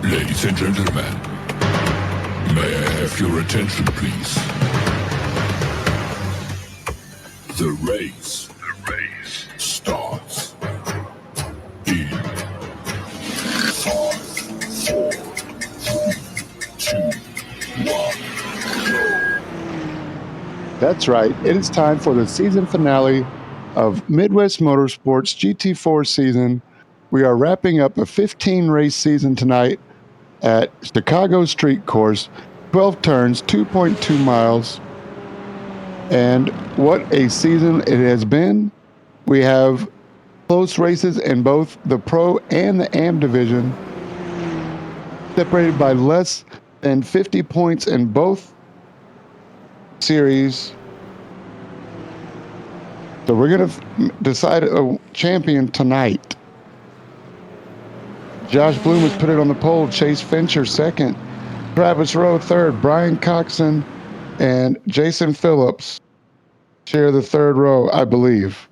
Ladies and gentlemen, may I have your attention, please? The race starts in 5, 4, 3, 2, 1. That's right. It is time for the season finale of Midwest Motorsports GT4 season. We are wrapping up a 15-race season tonight at Chicago Street Course, 12 turns, 2.2 miles. And what a season it has been. We have close races in both the Pro and the Am division, separated by less than 50 points in both series. So we're going to decide a champion tonight. Josh Bloom has put it on the pole. Chase Fincher second. Travis Rowe third. Brian Coxon and Jason Phillips share the third row, I believe.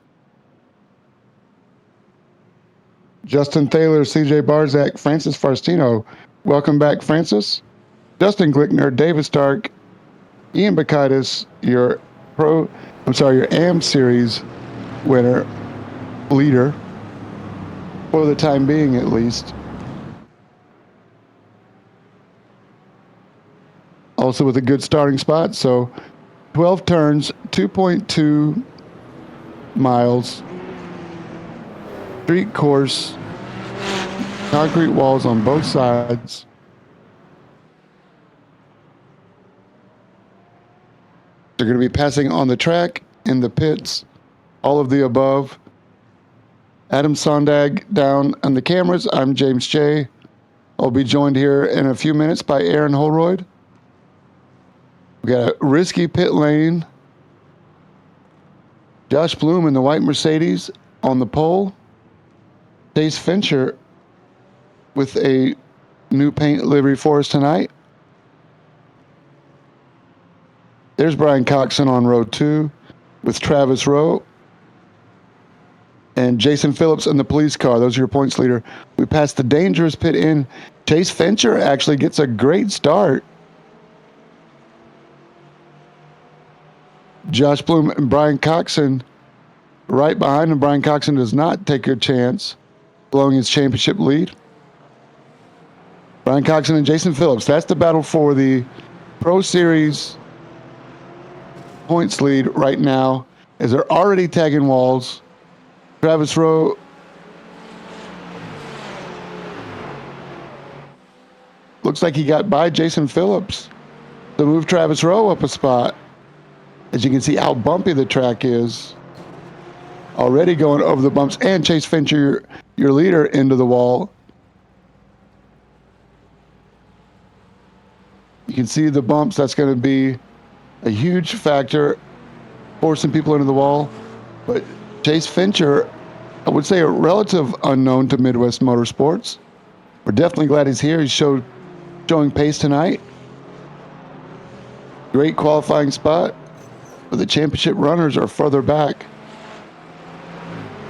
Justin Thaler, CJ Barzak, Francis Faustino. Welcome back, Francis. Justin Glickner, David Stark, Ian Bacaitis, your Am Series winner, leader, for the time being at least. Also with a good starting spot. So 12 turns, 2.2 miles, street course, concrete walls on both sides. They're going to be passing on the track, in the pits, all of the above. Adam Sondag down on the cameras. I'm James J. I'll be joined here in a few minutes by Aaron Holroyd. We got a risky pit lane. Josh Bloom in the white Mercedes on the pole. Chase Fincher with a new paint livery for us tonight. There's Brian Coxon on row 2 with Travis Rowe and Jason Phillips in the police car. Those are your points leader. We passed the dangerous pit in. Chase Fincher actually gets a great start. Josh Bloom and Brian Coxon right behind him. Brian Coxon does not take a chance, blowing his championship lead. Brian Coxon and Jason Phillips. That's the battle for the Pro Series points lead right now, as they're already tagging walls. Travis Rowe looks like he got by Jason Phillips to move Travis Rowe up a spot. As you can see how bumpy the track is. Already going over the bumps, and Chase Fincher, your leader, into the wall. You can see the bumps. That's going to be a huge factor, forcing people into the wall. But Chase Fincher, I would say a relative unknown to Midwest Motorsports. We're definitely glad he's here. He's showing pace tonight. Great qualifying spot. But the championship runners are further back.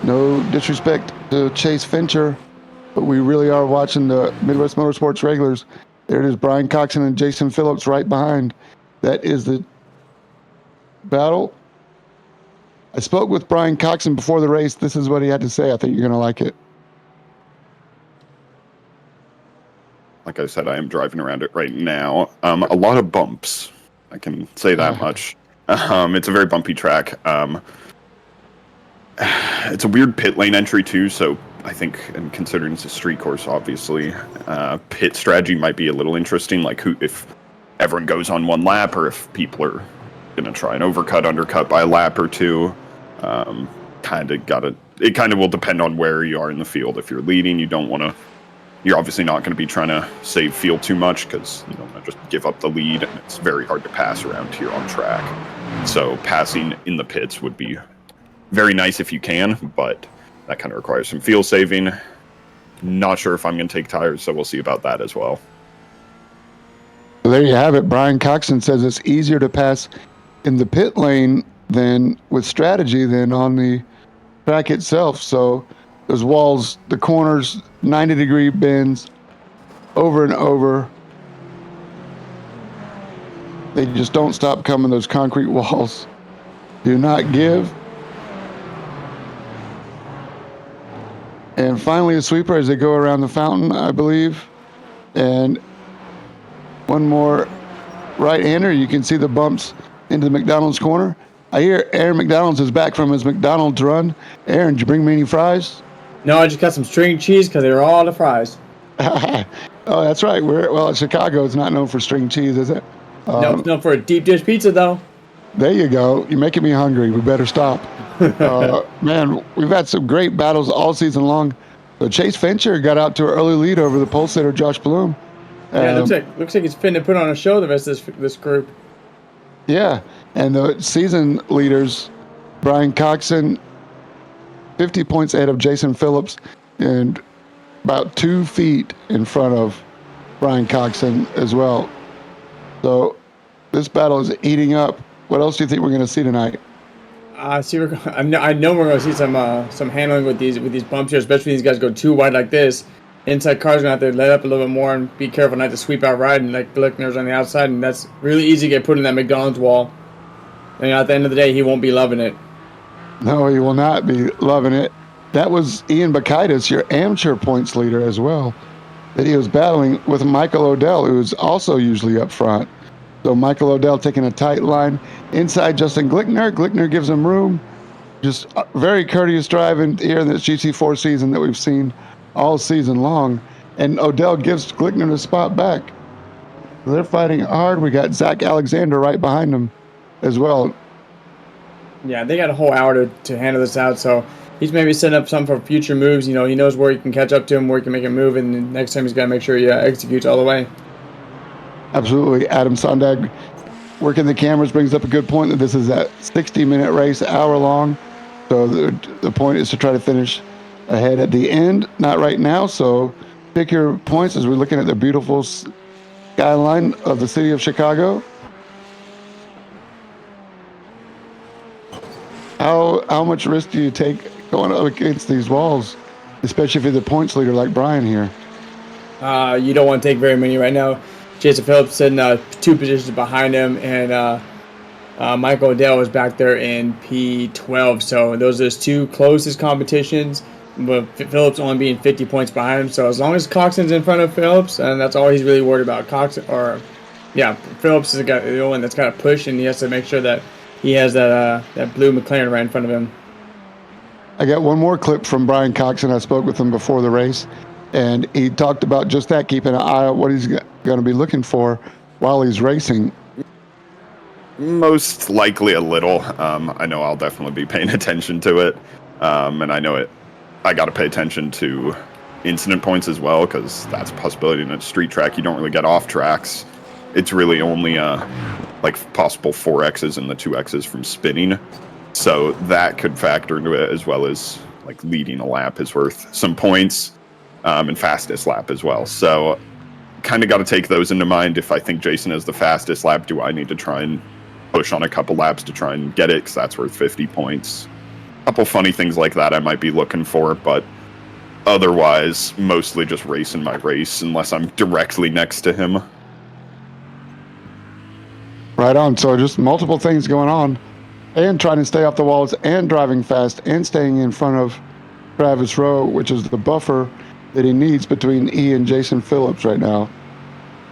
No disrespect to Chase Fincher, but we really are watching the Midwest Motorsports regulars. There it is, Brian Coxon and Jason Phillips right behind. That is the battle. I spoke with Brian Coxon before the race. This is what he had to say. I think you're going to like it. Like I said, I am driving around it right now. A lot of bumps. I can say that much. It's a very bumpy track. It's a weird pit lane entry too, so I think, and considering it's a street course, obviously, pit strategy might be a little interesting, like if everyone goes on one lap, or if people are going to try and undercut by a lap or two. It kind of will depend on where you are in the field. If you're leading, you don't want to you're obviously not going to be trying to save fuel too much because you don't want to just give up the lead, and it's very hard to pass around here on track. So passing in the pits would be very nice if you can, but that kind of requires some fuel saving. Not sure if I'm going to take tires, so we'll see about that as well. So there you have it. Brian Coxon says it's easier to pass in the pit lane than with strategy than on the track itself. So those walls, the corners, 90-degree bends over and over. They just don't stop coming. Those concrete walls do not give. And finally, a sweeper as they go around the fountain, I believe. And one more right-hander. You can see the bumps into the McDonald's corner. I hear Aaron McDonald's is back from his McDonald's run. Aaron, did you bring me any fries? No, I just got some string cheese because they were all the fries. Oh, that's right. Chicago is not known for string cheese, is it? No, it's known for a deep dish pizza, though. There you go. You're making me hungry. We better stop. Man, we've had some great battles all season long. So Chase Fincher got out to an early lead over the pole sitter, Josh Bloom. Yeah, looks like he's finna put on a show, the rest of this group. Yeah, and the season leaders, Brian Coxon, 50 points ahead of Jason Phillips, and about 2 feet in front of Brian Coxon as well. So this battle is heating up. What else do you think we're going to see tonight? I know we're going to see some handling with these bumps here, especially when these guys go too wide like this. Inside cars going to have to let up a little bit more and be careful not to sweep out right, and like Glickner's on the outside, and that's really easy to get put in that McDonald's wall. And at the end of the day, he won't be loving it. No, he will not be loving it. That was Ian Bakaitis, your amateur points leader as well, that he was battling with Michael Odell, who's also usually up front. So Michael Odell taking a tight line inside Justin Glickner. Glickner gives him room. Just very courteous driving here in this GT4 season that we've seen all season long. And Odell gives Glickner the spot back. They're fighting hard. We got Zach Alexander right behind them as well. Yeah, they got a whole hour to handle this out, so he's maybe setting up some for future moves. You know, he knows where he can catch up to him, where he can make a move, and next time he's got to make sure he executes all the way. Absolutely. Adam Sondag working the cameras brings up a good point that this is a 60-minute race, hour long. So the point is to try to finish ahead at the end, not right now. So pick your points as we're looking at the beautiful skyline of the city of Chicago. How much risk do you take going up against these walls, especially if you're the points leader like Brian here? You don't want to take very many right now. Jason Phillips sitting 2 positions behind him, and Michael Odell is back there in P12. So those are his 2 closest competitions, but Phillips only being 50 points behind him. So as long as Coxon's in front of Phillips, and that's all he's really worried about. Phillips is the one that's got to push, and he has to make sure that he has that blue McLaren right in front of him. I got one more clip from Brian Coxon. I spoke with him before the race, and he talked about just that, keeping an eye on what he's going to be looking for while he's racing. Most likely a little. I know I'll definitely be paying attention to it, and I know I got to pay attention to incident points as well, because that's a possibility in a street track. You don't really get off tracks. It's really only like possible 4Xs and the 2Xs from spinning. So that could factor into it, as well as like leading a lap is worth some points, and fastest lap as well. So kind of got to take those into mind. If I think Jason has the fastest lap, do I need to try and push on a couple laps to try and get it, because that's worth 50 points. A couple funny things like that I might be looking for, but otherwise mostly just racing my race unless I'm directly next to him. Right on. So just multiple things going on, and trying to stay off the walls, and driving fast, and staying in front of Travis Rowe, which is the buffer that he needs between E and Jason Phillips right now.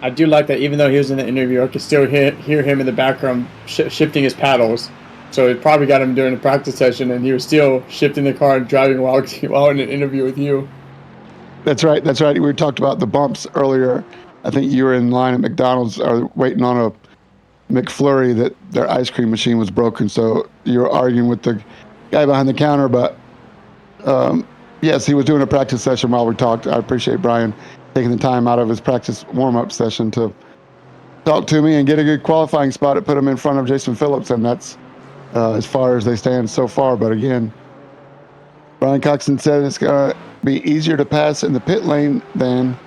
I do like that even though he was in the interview, I could still hear him in the background shifting his paddles. So it probably got him during the practice session, and he was still shifting the car and driving while in an interview with you. That's right. That's right. We talked about the bumps earlier. I think you were in line at McDonald's or waiting on a McFlurry that their ice cream machine was broken. So you were arguing with the guy behind the counter. But yes, he was doing a practice session while we talked. I appreciate Brian taking the time out of his practice warm-up session to talk to me and get a good qualifying spot to put him in front of Jason Phillips, and that's as far as they stand so far. But again, Brian Coxon said it's going to be easier to pass in the pit lane than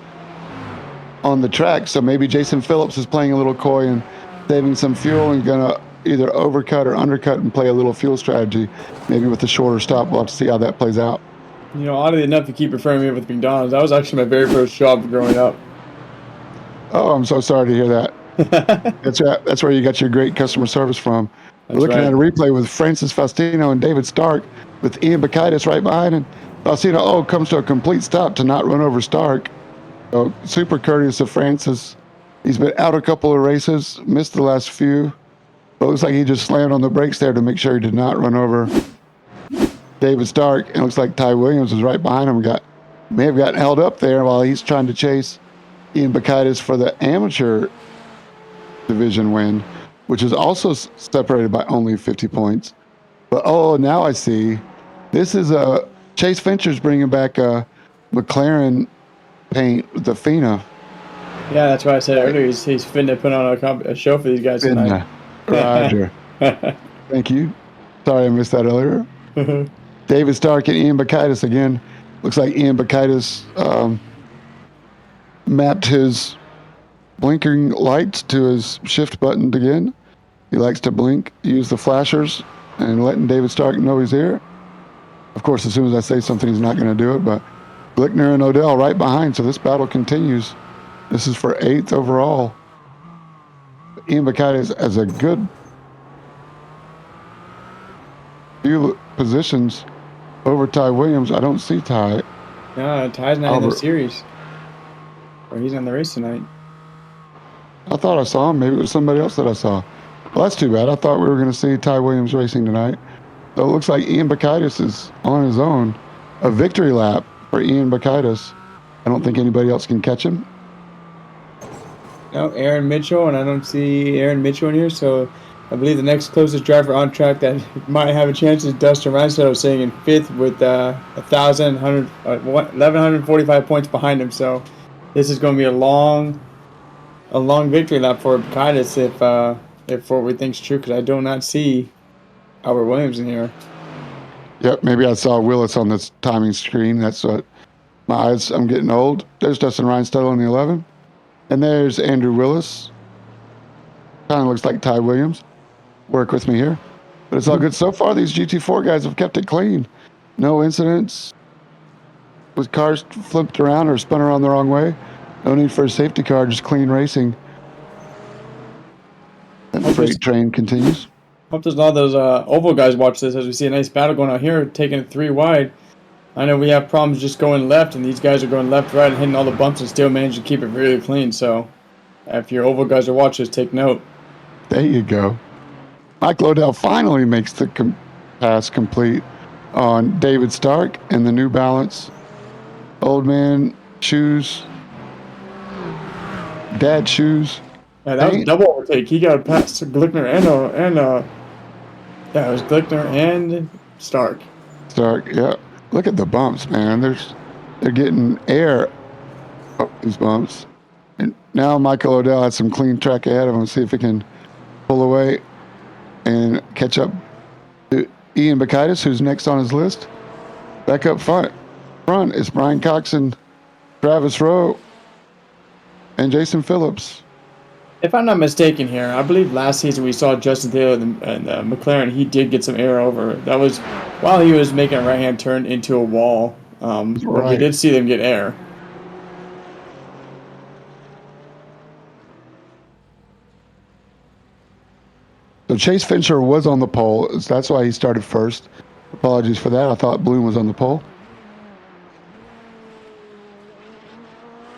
on the track, so maybe Jason Phillips is playing a little coy and saving some fuel and going to either overcut or undercut and play a little fuel strategy, maybe with a shorter stop. We'll have to see how that plays out. You know, oddly enough, you keep referring me with McDonald's. That was actually my very first job growing up. Oh, I'm so sorry to hear that. That's where you got your great customer service from. We're looking at a replay with Francis Faustino and David Stark with Ian Bacaitis right behind him. Faustino, comes to a complete stop to not run over Stark. So super courteous of Francis. He's been out a couple of races, missed the last few. But it looks like he just slammed on the brakes there to make sure he did not run over David Stark. And it looks like Ty Williams was right behind him. May have gotten held up there while he's trying to chase Ian Bacaitis for the amateur division win, which is also separated by only 50 points. But now I see. This is Chase Fincher's bringing back a McLaren paint with the FINA. Yeah, that's why I said earlier he's finna put on a show for these guys tonight. Roger. Thank you. Sorry I missed that earlier. David Stark and Ian Bacaitis again. Looks like Ian Bacaitis mapped his blinking lights to his shift button again. He likes to blink, use the flashers, and letting David Stark know he's here. Of course, as soon as I say something, he's not going to do it, but Glickner and Odell right behind, so this battle continues. This is for 8th overall. Ian Bacaitis has a good few positions over Ty Williams. I don't see Ty. No, Ty's not in the series. Or he's on the race tonight. I thought I saw him. Maybe it was somebody else that I saw. Well, that's too bad. I thought we were going to see Ty Williams racing tonight. So it looks like Ian Bacaitis is on his own. A victory lap for Ian Bacaitis. I don't think anybody else can catch him. No, Aaron Mitchell, and I don't see Aaron Mitchell in here, so I believe the next closest driver on track that might have a chance is Dustin Reinstead, saying in 5th with 1,145 points behind him. So this is going to be a long victory lap for Bacaitis if what we think is true, because I do not see Albert Williams in here. Yep, maybe I saw Willis on this timing screen. That's what my eyes. I'm getting old. There's Dustin Reinstead on the 11, and there's Andrew Willis. Kind of looks like Ty Williams. Work with me here, but it's all good so far. These GT4 guys have kept it clean. No incidents with cars flipped around or spun around the wrong way. No need for a safety car. Just clean racing. And the freight train continues. Hope there's a lot of those oval guys watch this, as we see a nice battle going on here, taking it 3 wide. I know we have problems just going left, and these guys are going left, right, and hitting all the bumps and still managing to keep it really clean. So if your oval guys are watching this, take note. There you go. Mike Lodell finally makes the pass complete on David Stark and the New Balance old man shoes, dad shoes. Yeah, that was a double overtake. He got past Glickner and it was Glickner and Stark. Stark, yeah. Look at the bumps, man. They're getting air up these bumps. And now Michael Odell has some clean track ahead of him. See if he can pull away and catch up to Ian Bacaitis, who's next on his list. Back up front is Brian Coxon, Travis Rowe, and Jason Phillips. If I'm not mistaken here, I believe last season we saw Justin Taylor and McLaren. He did get some air over. That was while he was making a right-hand turn into a wall. Right. We did see them get air. So Chase Fincher was on the pole. That's why he started first. Apologies for that. I thought Bloom was on the pole.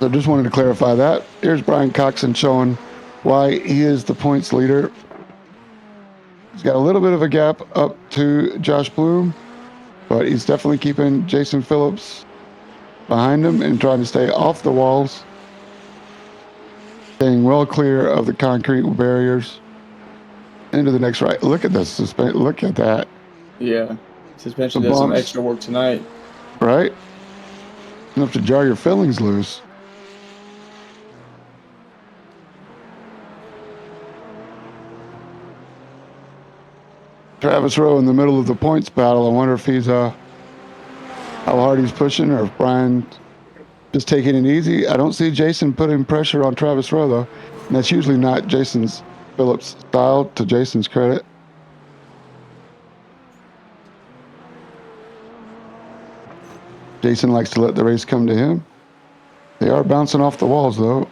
So just wanted to clarify that. Here's Brian Coxon showing why he is the points leader. He's got a little bit of a gap up to Josh Bloom, but he's definitely keeping Jason Phillips behind him and trying to stay off the walls, staying well clear of the concrete barriers. Into the next right. Look at this suspension. Look at that. Yeah. Suspension does some extra work tonight. Right? Enough to jar your fillings loose. Travis Rowe in the middle of the points battle. I wonder if he's how hard he's pushing, or if Brian just taking it easy. I don't see Jason putting pressure on Travis Rowe though, and that's usually not Jason's Phillips style. To Jason's credit. Jason likes to let the race come to him. They are bouncing off the walls, though.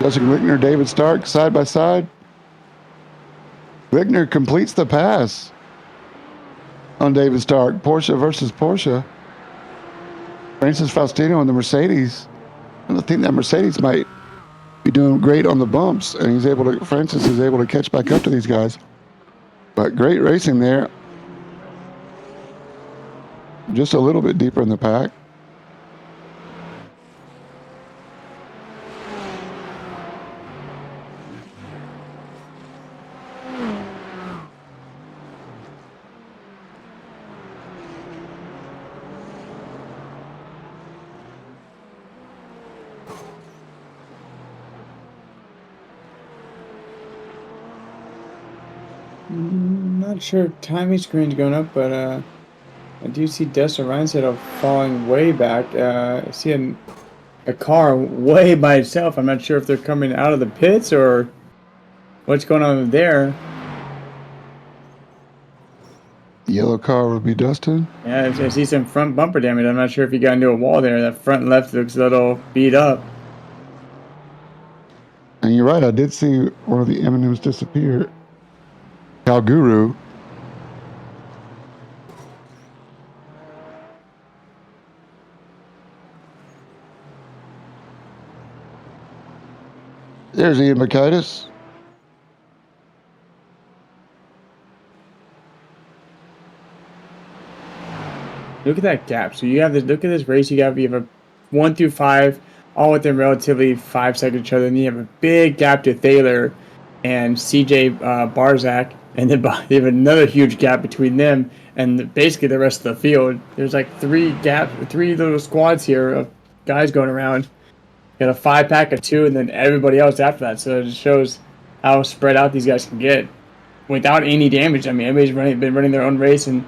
Jessica Lichtner, David Stark, side by side. Lichtner completes the pass on David Stark. Porsche versus Porsche. Francis Faustino in the Mercedes. And I think that Mercedes might be doing great on the bumps, and Francis is able to catch back up to these guys. But great racing there. Just a little bit deeper in the pack. Not sure if timing screen's going up, but I do see Dustin Reinsettle falling way back. I see a car way by itself. I'm not sure if they're coming out of the pits or what's going on there. The yellow car would be Dustin. Yeah, I see some front bumper damage. I'm not sure if he got into a wall there. That front left looks a little beat up. And you're right, I did see one of the M&Ms disappear. Cal Guru. There's Ian Mikaitis. Look at that gap. So you have this. Look at this race. You have a 1 through 5, all within relatively 5 seconds of each other. And you have a big gap to Thaler and CJ Barzak, and then you have another huge gap between them and basically the rest of the field. There's like 3 little squads here of guys going around. You got a 5-pack of 2, and then everybody else after that. So it just shows how spread out these guys can get without any damage. I mean, everybody's been running their own race, and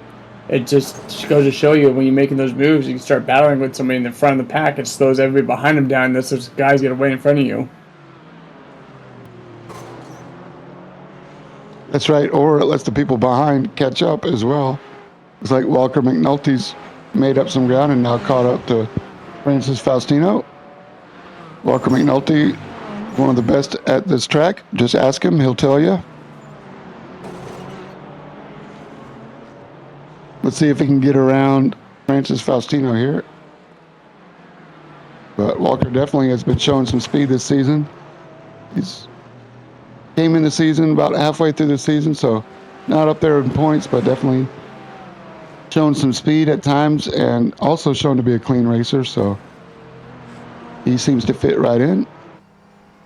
it just goes to show you when you're making those moves, you can start battling with somebody in the front of the pack. It slows everybody behind them down. That's those guys get away in front of you. That's right, or it lets the people behind catch up as well. It's like Walker McNulty's made up some ground and now caught up to Francis Faustino. Walker McNulty, one of the best at this track. Just ask him, he'll tell you. Let's see if he can get around Francis Faustino here. But Walker definitely has been showing some speed this season. He's came in the season about halfway through the season, so not up there in points, but definitely shown some speed at times and also shown to be a clean racer, so he seems to fit right in.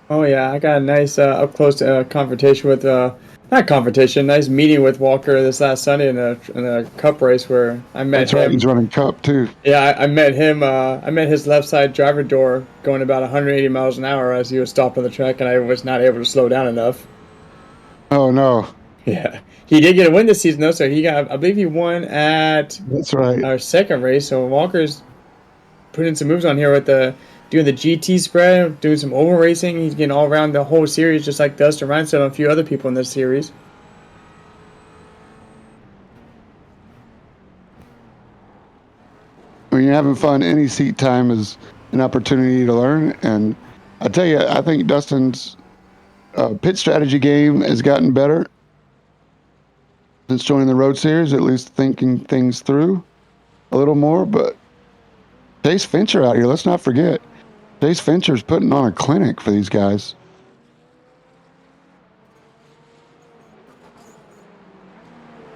Oh yeah, I got a nice up close confrontation with nice meeting with Walker this last Sunday in a cup race where I met That's him. right, he's running cup too. Yeah, I met him. I met his left side driver door going about 180 miles an hour as he was stopped on the track, and I was not able to slow down enough. Oh no. Yeah, he did get a win this season though, so I believe he won at That's right. our second race. So Walker's putting some moves on here with doing the GT spread, doing some oval racing. He's getting all around the whole series, just like Dustin Reinstead and a few other people in this series. When you're having fun, any seat time is an opportunity to learn. And I tell you, I think Dustin's pit strategy game has gotten better since joining the Road Series, at least thinking things through a little more. But Chase Fincher out here, let's not forget. Chase Fincher's putting on a clinic for these guys.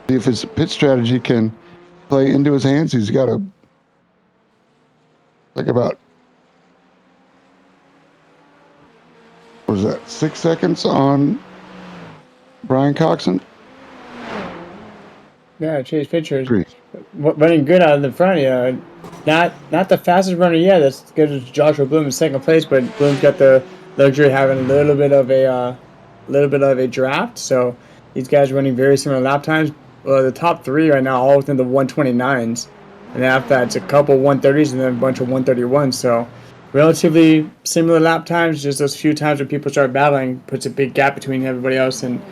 See if his pit strategy can play into his hands. He's got a about, what was that, 6 seconds on Brian Coxon. Yeah, Chase Fisher is Agree. running good out in the front. Not the fastest runner yet. That's good as Joshua Bloom in second place, but Bloom's got the luxury of having a little bit of a draft. So these guys are running very similar lap times. The top three right now all within the 129s, and after that it's a couple 130s and then a bunch of 131s. So relatively similar lap times. Just those few times when people start battling puts a big gap between everybody else. And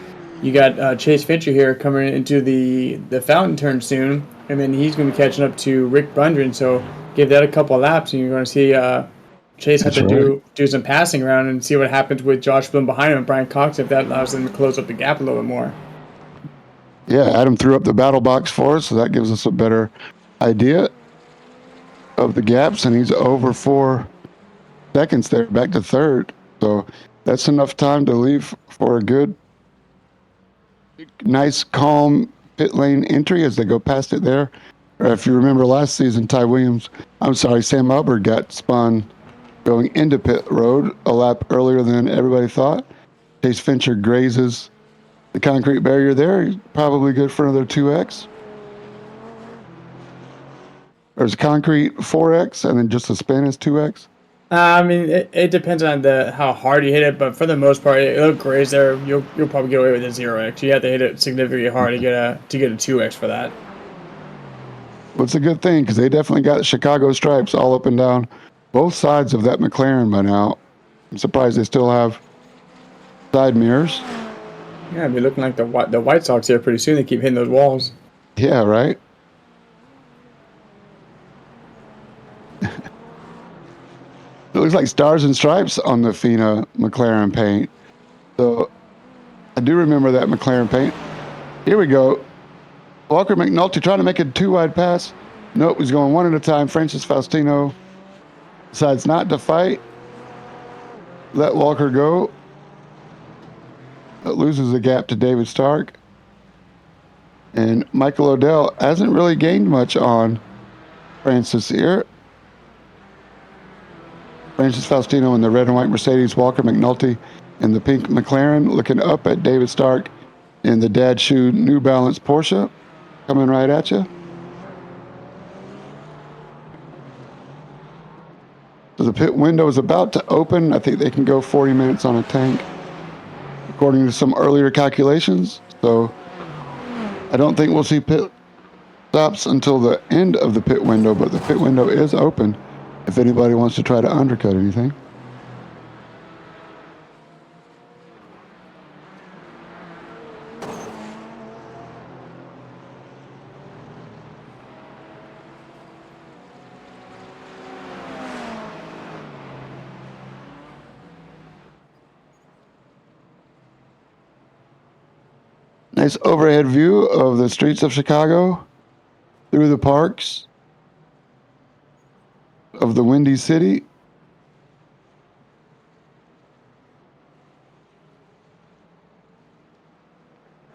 you got Chase Fincher here coming into the fountain turn soon, and then he's going to be catching up to Rick Bundren. So give that a couple of laps, and you're going to see Chase have That's to right. do some passing around and see what happens with Josh Bloom behind him and Brian Cox if that allows them to close up the gap a little bit more. Yeah, Adam threw up the battle box for us, so that gives us a better idea of the gaps, and he's over 4 seconds there, back to third. So that's enough time to leave for a good, nice, calm pit lane entry as they go past it there. Or if you remember last season, Sam Albert got spun going into pit road a lap earlier than everybody thought. Chase Fincher grazes the concrete barrier there. He's probably good for another 2x. There's concrete 4x, and then just a spin is 2x. I mean, it depends on how hard you hit it, but for the most part, it'll graze there. You'll probably get away with a 0x. You have to hit it significantly hard to get a 2x for that. Well, it's a good thing because they definitely got Chicago stripes all up and down both sides of that McLaren by now. I'm surprised they still have side mirrors. Yeah, it'll be looking like the White Sox here pretty soon. They keep hitting those walls. Yeah, right? It looks like stars and stripes on the FINA McLaren paint. So I do remember that McLaren paint. Here we go. Walker McNulty trying to make a 2-wide pass. Nope, he's going one at a time. Francis Faustino decides not to fight. Let Walker go. It loses the gap to David Stark. And Michael Odell hasn't really gained much on Francis here. Francis Faustino in the red and white Mercedes, Walker McNulty in the pink McLaren, looking up at David Stark in the dad shoe New Balance Porsche, coming right at you. So the pit window is about to open. I think they can go 40 minutes on a tank, according to some earlier calculations. So I don't think we'll see pit stops until the end of the pit window, but the pit window is open if anybody wants to try to undercut anything. Nice overhead view of the streets of Chicago through the parks of the Windy City.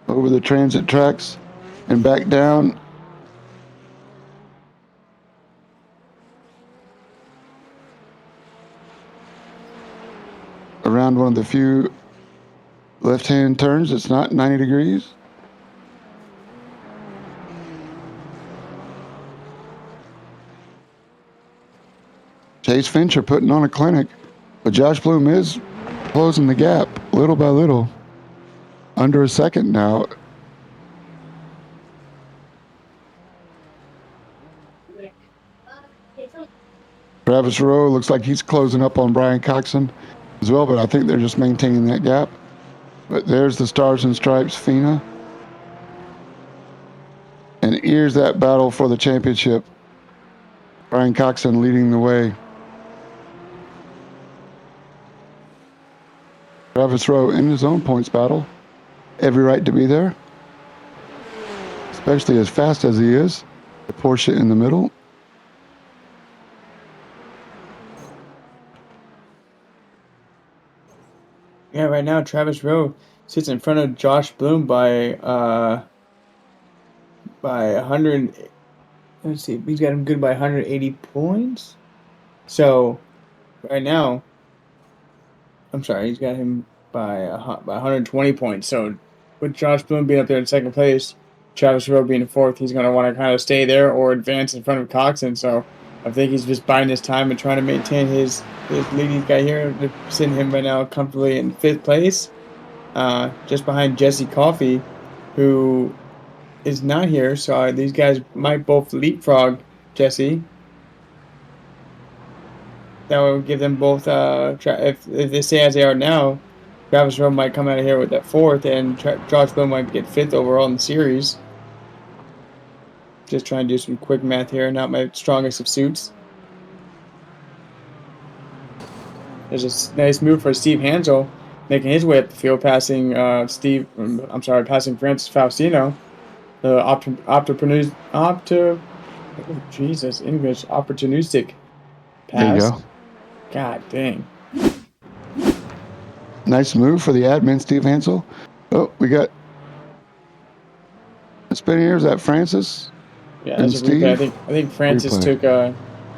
Over the transit tracks and back down. Around one of the few left-hand turns, it's not 90 degrees. Chase Fincher putting on a clinic, but Josh Bloom is closing the gap little by little. Under a second now. Travis Rowe looks like he's closing up on Brian Coxon as well, but I think they're just maintaining that gap. But there's the Stars and Stripes FINA. And here's that battle for the championship. Brian Coxon leading the way. Travis Rowe in his own points battle. Every right to be there, especially as fast as he is. The Porsche in the middle. Yeah, right now Travis Rowe sits in front of Josh Bloom by 100. Let's see, he's got him good by 180 points. So right now, I'm sorry, he's got him by 120 points. So with Josh Bloom being up there in second place, Travis Rowe being fourth, he's going to want to kind of stay there or advance in front of Coxon. So I think he's just biding his time and trying to maintain his lead. He's got here, they're sitting him right now comfortably in fifth place, just behind Jesse Coffey, who is not here. So these guys might both leapfrog Jesse. That will give them both. If they stay as they are now, Travis Rowe might come out of here with that fourth, and Josh Blow might get fifth overall in the series. Just trying to do some quick math here, not my strongest of suits. There's a nice move for Steve Hansel, making his way up the field, passing passing Francis Faustino. The opportunistic pass. There you go. God dang. Nice move for the admin, Steve Hansel. Oh, we got spinning here. Is that Francis? Yeah, and that's a Steve? replay. I think Francis Replay.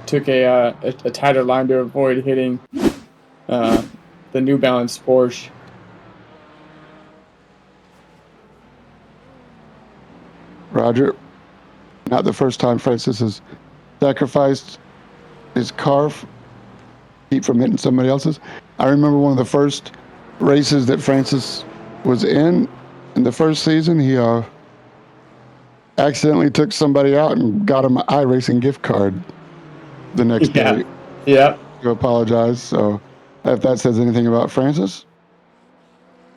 took a tighter line to avoid hitting the New Balance Porsche. Roger. Not the first time Francis has sacrificed his car to keep from hitting somebody else's. I remember one of the first races that Francis was in the first season. He accidentally took somebody out and got him an iRacing gift card the next day. Yeah. To apologize. So if that says anything about Francis,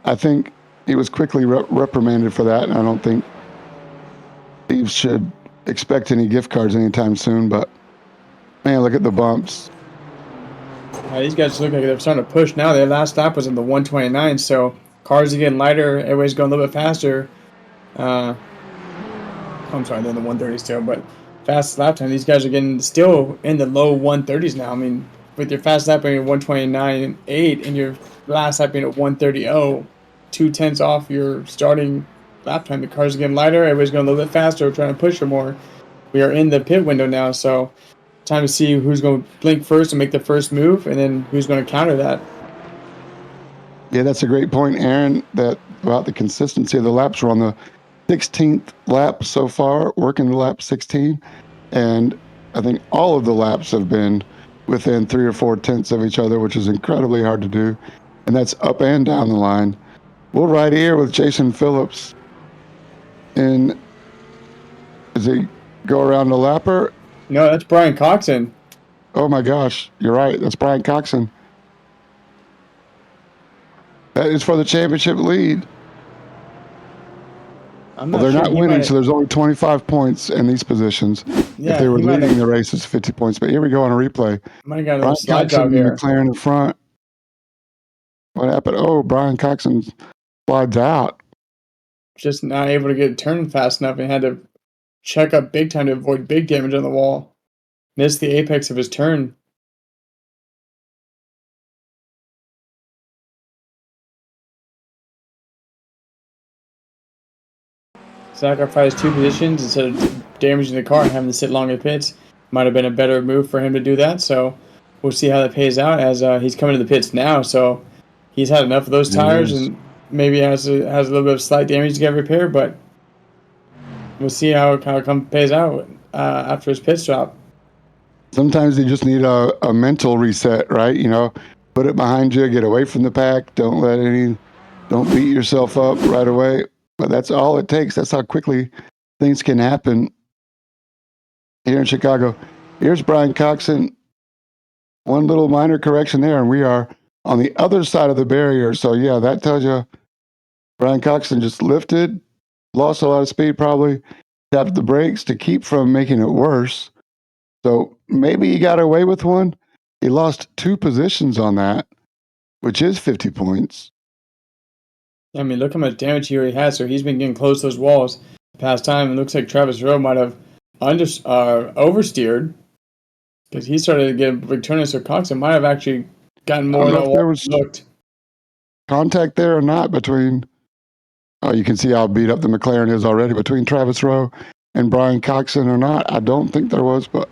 I think he was quickly reprimanded for that, and I don't think Steve should expect any gift cards anytime soon. But man, look at the bumps. These guys look like they're starting to push now. Their last lap was in the 129, so cars are getting lighter. Everybody's going a little bit faster. I'm sorry, they're in the 130s still, but fast lap time. These guys are getting still in the low 130s now. I mean, with your fast lap being at 129.8 and your last lap being at 130.0, 2/10 off your starting lap time. The cars are getting lighter. Everybody's going a little bit faster, trying to push for more. We are in the pit window now, so time to see who's going to blink first and make the first move, and then who's going to counter that. Yeah, that's a great point, Aaron, that about the consistency of the laps. We're on the 16th lap so far, working the lap 16, and I think all of the laps have been within 3 or 4 tenths of each other, which is incredibly hard to do, and that's up and down the line. We'll ride here with Jason Phillips. And does he go around the lapper? No, that's Brian Coxon. Oh my gosh, you're right. That's Brian Coxon. That is for the championship lead. They're not winning, so there's only 25 points in these positions. Yeah, if they were leading the race, it's 50 points. But here we go on a replay. Might have got a little slide Coxon job here. McLaren in front. What happened? Oh, Brian Coxon slides out. Just not able to get turned fast enough and had to check up big time to avoid big damage on the wall. Missed the apex of his turn. Sacrificed 2 positions instead of damaging the car and having to sit long in the pits. Might have been a better move for him to do that. So we'll see how that pays out as he's coming to the pits now. So he's had enough of those tires and maybe has a little bit of slight damage to get repaired. But we'll see how it pays out after his pit stop. Sometimes you just need a mental reset, right? You know, put it behind you, get away from the pack. Don't beat yourself up right away. But that's all it takes. That's how quickly things can happen here in Chicago. Here's Brian Coxon. One little minor correction there, and we are on the other side of the barrier. So, yeah, that tells you Brian Coxon just lifted, lost a lot of speed probably, tapped the brakes to keep from making it worse. So maybe he got away with one. He lost 2 positions on that, which is 50 points. I mean, look how much damage he already has. So he's been getting close to those walls the past time. It looks like Travis Rowe might have oversteered because he started to get a big turn. So Coxon might have actually gotten more than there was looked. Contact there or not between. Oh, you can see how beat up the McLaren is already between Travis Rowe and Brian Coxon or not. I don't think there was, but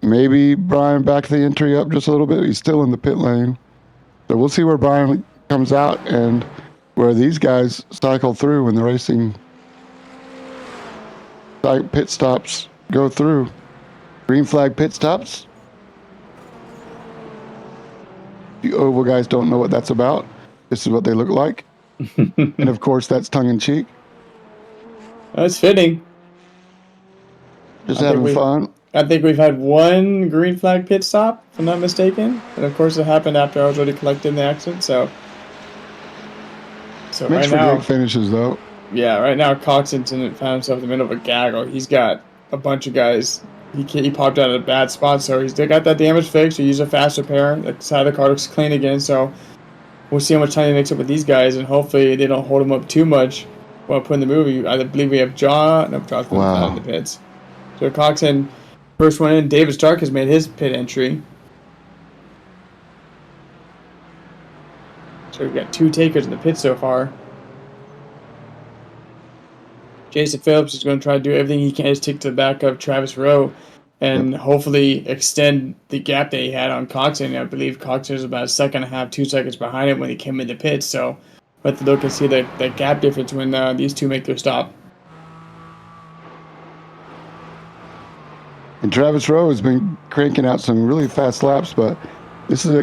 maybe Brian backed the entry up just a little bit. He's still in the pit lane. So we'll see where Brian comes out. And where these guys cycle through when the racing pit stops go through. Green flag pit stops. The oval guys don't know what that's about. This is what they look like. And of course, that's tongue in cheek. That's fitting. Just having fun. I think we've had one green flag pit stop, if I'm not mistaken. And of course, it happened after I was already collecting the accident. So Makes right for now, great finishes, though. Yeah, right now Coxon found himself in the middle of a gaggle. He's got a bunch of guys. He popped out at a bad spot, so he's got that damage fixed. He used a fast repair. The side of the car looks clean again, so we'll see how much time he makes up with these guys, and hopefully they don't hold him up too much while putting the movie. I believe we have Josh Blumenthal's out in the pits. So Coxon, first one in. David Stark has made his pit entry. So we've got 2 takers in the pit so far. Jason Phillips is going to try to do everything he can to stick to the back of Travis Rowe and hopefully extend the gap that he had on Coxon. I believe Coxon was about a second and a half, 2 seconds behind him when he came in the pits. So we'll have to look and see that gap difference when these two make their stop. And Travis Rowe has been cranking out some really fast laps, but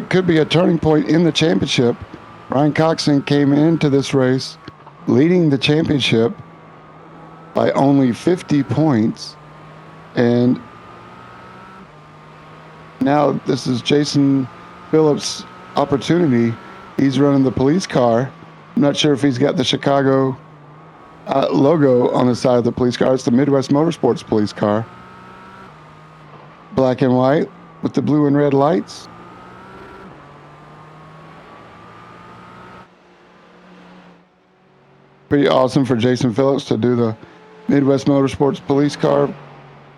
could be a turning point in the championship. Ryan Coxon came into this race leading the championship by only 50 points. And now this is Jason Phillips' opportunity. He's running the police car. I'm not sure if he's got the Chicago logo on the side of the police car. It's the Midwest Motorsports police car. Black and white with the blue and red lights. Pretty awesome for Jason Phillips to do the Midwest Motorsports police car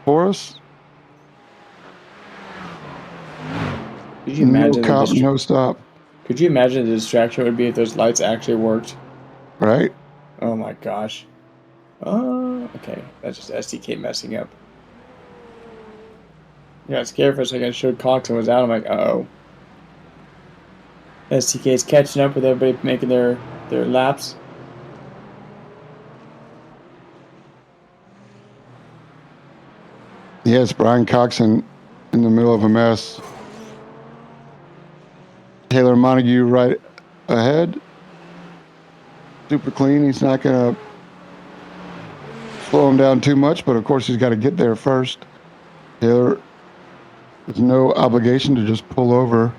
for us. Could you imagine no cop, no stop. Could you imagine the distraction would be if those lights actually worked? Right? Oh my gosh. Okay. That's just SDK messing up. I got scared for a second. I showed Coxon was out. I'm like, uh-oh. SDK's catching up with everybody making their laps. Yes, Brian Coxon in the middle of a mess. Taylor Montague right ahead. Super clean. He's not going to slow him down too much, but of course he's got to get there first. Taylor has no obligation to just pull over.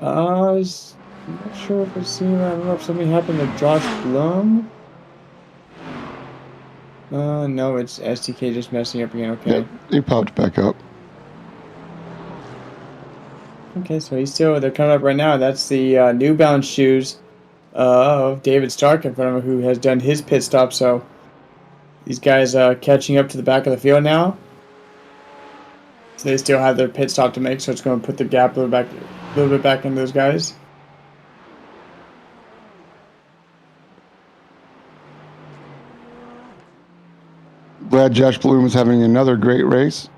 I'm not sure if I've seen that. I don't know if something happened to Josh Blum. No, it's STK just messing up again. Okay. Yep, he popped back up. Okay, so they're coming up right now. That's the New Balance shoes of David Stark in front of him, who has done his pit stop. So these guys catching up to the back of the field now. So they still have their pit stop to make, so it's going to put the gap a little bit back in those guys. Glad Josh Bloom is having another great race.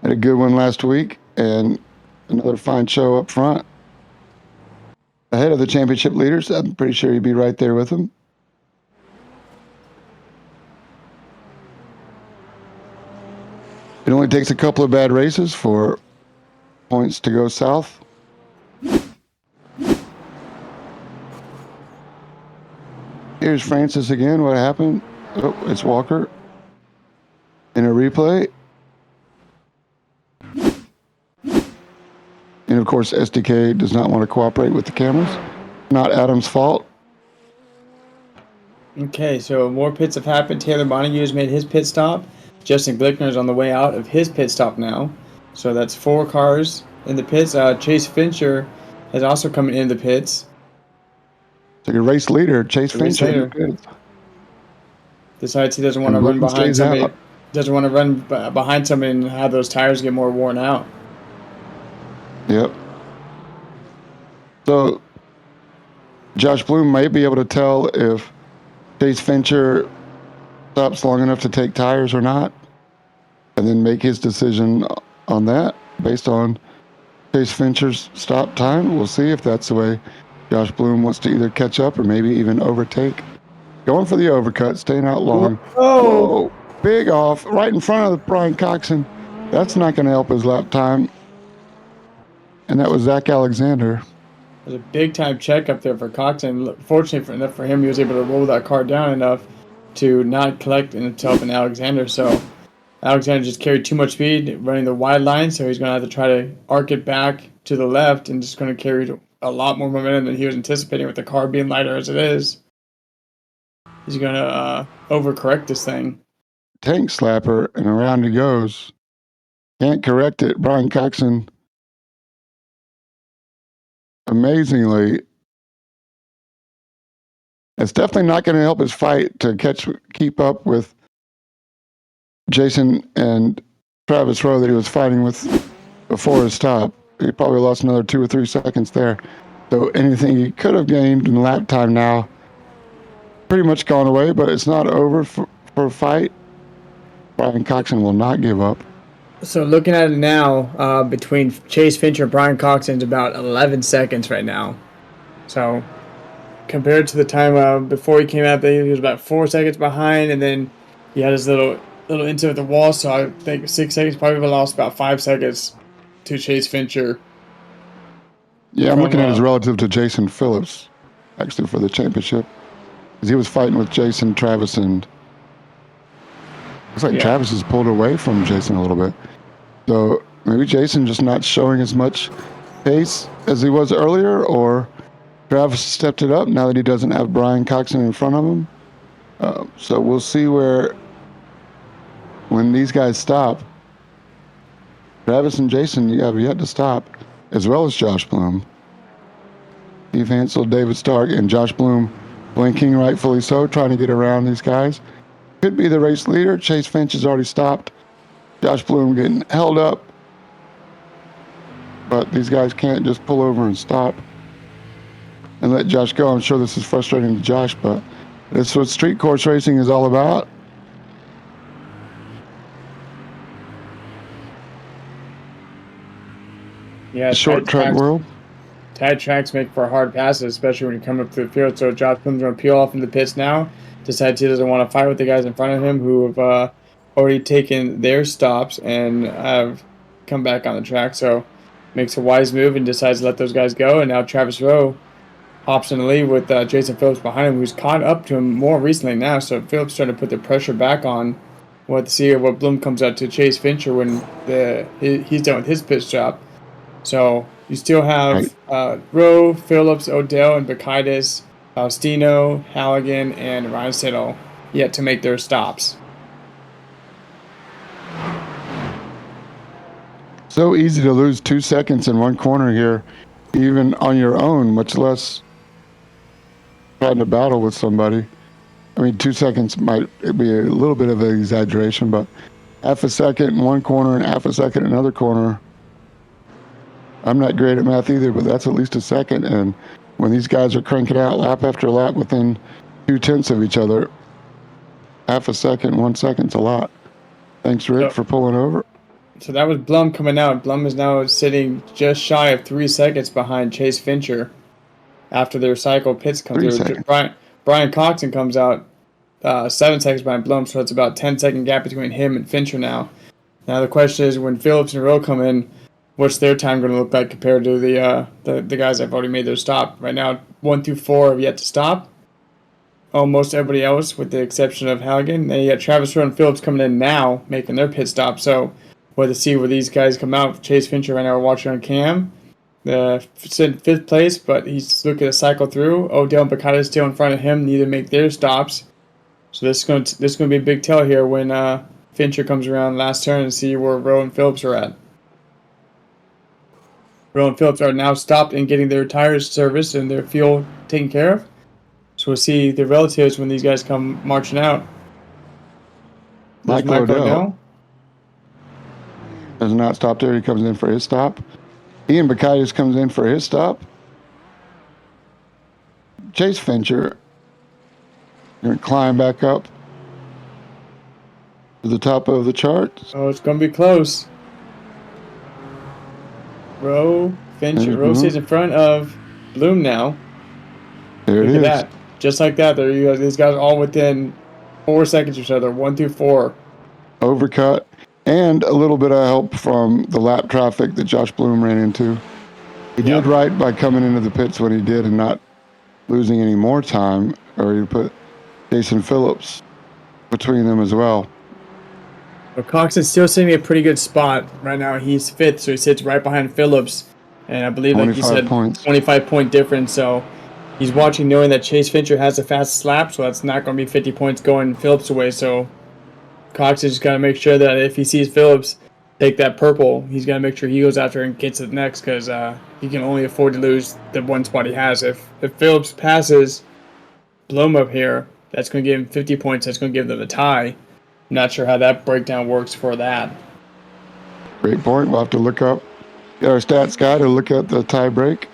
Had a good one last week and another fine show up front. Ahead of the championship leaders, I'm pretty sure he'd be right there with them. It only takes a couple of bad races for points to go south. Here's Francis again. What happened? Oh, it's Walker. In a replay. And of course, SDK does not want to cooperate with the cameras. Not Adam's fault. Okay, so more pits have happened. Taylor Montague has made his pit stop. Justin Glickner is on the way out of his pit stop now. So that's 4 cars in the pits. Chase Fincher has also come into the pits. Like a race leader, Chase Fincher in the pits. Decides he doesn't want to run behind somebody. Doesn't want to run behind somebody and have those tires get more worn out. Yep. So Josh Bloom might be able to tell if Chase Fincher stops long enough to take tires or not, and then make his decision on that based on Chase Fincher's stop time. We'll see if that's the way Josh Bloom wants to either catch up or maybe even overtake. Going for the overcut, staying out long. Whoa, big off right in front of Brian Coxon. That's not going to help his lap time. And that was Zach Alexander. It was a big time check up there for Coxon. Fortunately for him, he was able to roll that car down enough to not collect himself and Alexander. So Alexander just carried too much speed running the wide line, so he's going to have to try to arc it back to the left and just going to carry a lot more momentum than he was anticipating with the car being lighter as it is. He's going to overcorrect this thing. Tank slapper, and around he goes. Can't correct it. Brian Coxon, amazingly, it's definitely not going to help his fight to keep up with Jason and Travis Rowe that he was fighting with before his stop. He probably lost another 2 or 3 seconds there. So anything he could have gained in lap time now pretty much gone away, but it's not over for a fight. Brian Coxon will not give up. So looking at it now, between Chase Fincher and Brian Coxon, it's about 11 seconds right now. So compared to the time before he came out, he was about 4 seconds behind, and then he had his little incident with the wall. So I think 6 seconds, probably lost about 5 seconds to Chase Fincher. Yeah, I'm looking at his relative to Jason Phillips, actually, for the championship. Because he was fighting with Jason, Travis, and looks like Travis has pulled away from Jason a little bit. So maybe Jason just not showing as much pace as he was earlier, or Travis stepped it up now that he doesn't have Brian Coxon in front of him. So we'll see when these guys stop. Travis and Jason have yet to stop, as well as Josh Bloom. Steve Hansel, David Stark, and Josh Bloom blinking, rightfully so, trying to get around these guys. Could be the race leader. Chase Finch has already stopped. Josh Bloom getting held up. But these guys can't just pull over and stop and let Josh go. I'm sure this is frustrating to Josh, but that's what street course racing is all about. Yeah, short track world. Tight tracks make for hard passes, especially when you come up to the field. So Josh Bloom's going to peel off in the pits now. Decides he doesn't want to fight with the guys in front of him who have already taken their stops and have come back on the track. So makes a wise move and decides to let those guys go. And now Travis Rowe hops in the lead with Jason Phillips behind him, who's caught up to him more recently now. So Phillips trying to put the pressure back on. We'll have to see what Bloom comes out to Chase Fincher when he's done with his pit stop. So you still have Rowe, Phillips, Odell, and Bacchides, Faustino, Halligan, and Ryan Siddle yet to make their stops. So easy to lose 2 seconds in one corner here, even on your own, much less trying to battle with somebody. I mean, 2 seconds might be a little bit of an exaggeration, but half a second in one corner and half a second in another corner. I'm not great at math either, but that's at least a second. And when these guys are cranking out lap after lap within 0.2 of each other, half a second, 1 second's a lot. Thanks, Rick, for pulling over. So that was Blum coming out. Blum is now sitting just shy of 3 seconds behind Chase Fincher after their cycle pits come through. Brian Coxon comes out 7 seconds behind Blum, so it's about 10-second gap between him and Fincher now. Now the question is, when Phillips and Rowe come in, what's their time going to look like compared to the guys that have already made their stop? Right now, 1 through 4 have yet to stop. Almost everybody else, with the exception of Halligan. Then you got Travis Rowe and Phillips coming in now, making their pit stop. So we'll have to see where these guys come out. Chase Fincher right now, we're watching on cam. It's in 5th place, but he's looking to cycle through. Odell and Bacchides still in front of him, need to make their stops. So this is going to be a big tell here when Fincher comes around last turn and see where Rowe and Phillips are at. Rowe and Phillips are now stopped and getting their tires serviced and their fuel taken care of. So we'll see the relatives when these guys come marching out. Michael Odell has not stopped there. He comes in for his stop. Ian Bacchides comes in for his stop. Chase Fincher going to climb back up to the top of the chart. Oh, it's going to be close. Rowe, Fincher. Rowe Mhm. stays in front of Bloom now. There it Look at is. that. Just like that. There you go. These guys are all within 4 seconds or so. They're 1 through 4. Overcut. And a little bit of help from the lap traffic that Josh Bloom ran into. He Yep. did right by coming into the pits when he did and not losing any more time, or he put Jason Phillips between them as well. But Coxon's still sitting in a pretty good spot right now. He's 5th, so he sits right behind Phillips. And I believe, like you 25 said, points. 25-point difference. So he's watching knowing that Chase Fincher has the fastest lap, so that's not going to be 50 points going Phillips away. So Cox has just got to make sure that if he sees Phillips take that purple, he's got to make sure he goes after and gets it next because he can only afford to lose the one spot he has. If Phillips passes Bloom up here, that's going to give him 50 points. That's going to give them a tie. Not sure how that breakdown works for that. Great point. We'll have to look up, get our stats guy to look at the tie break.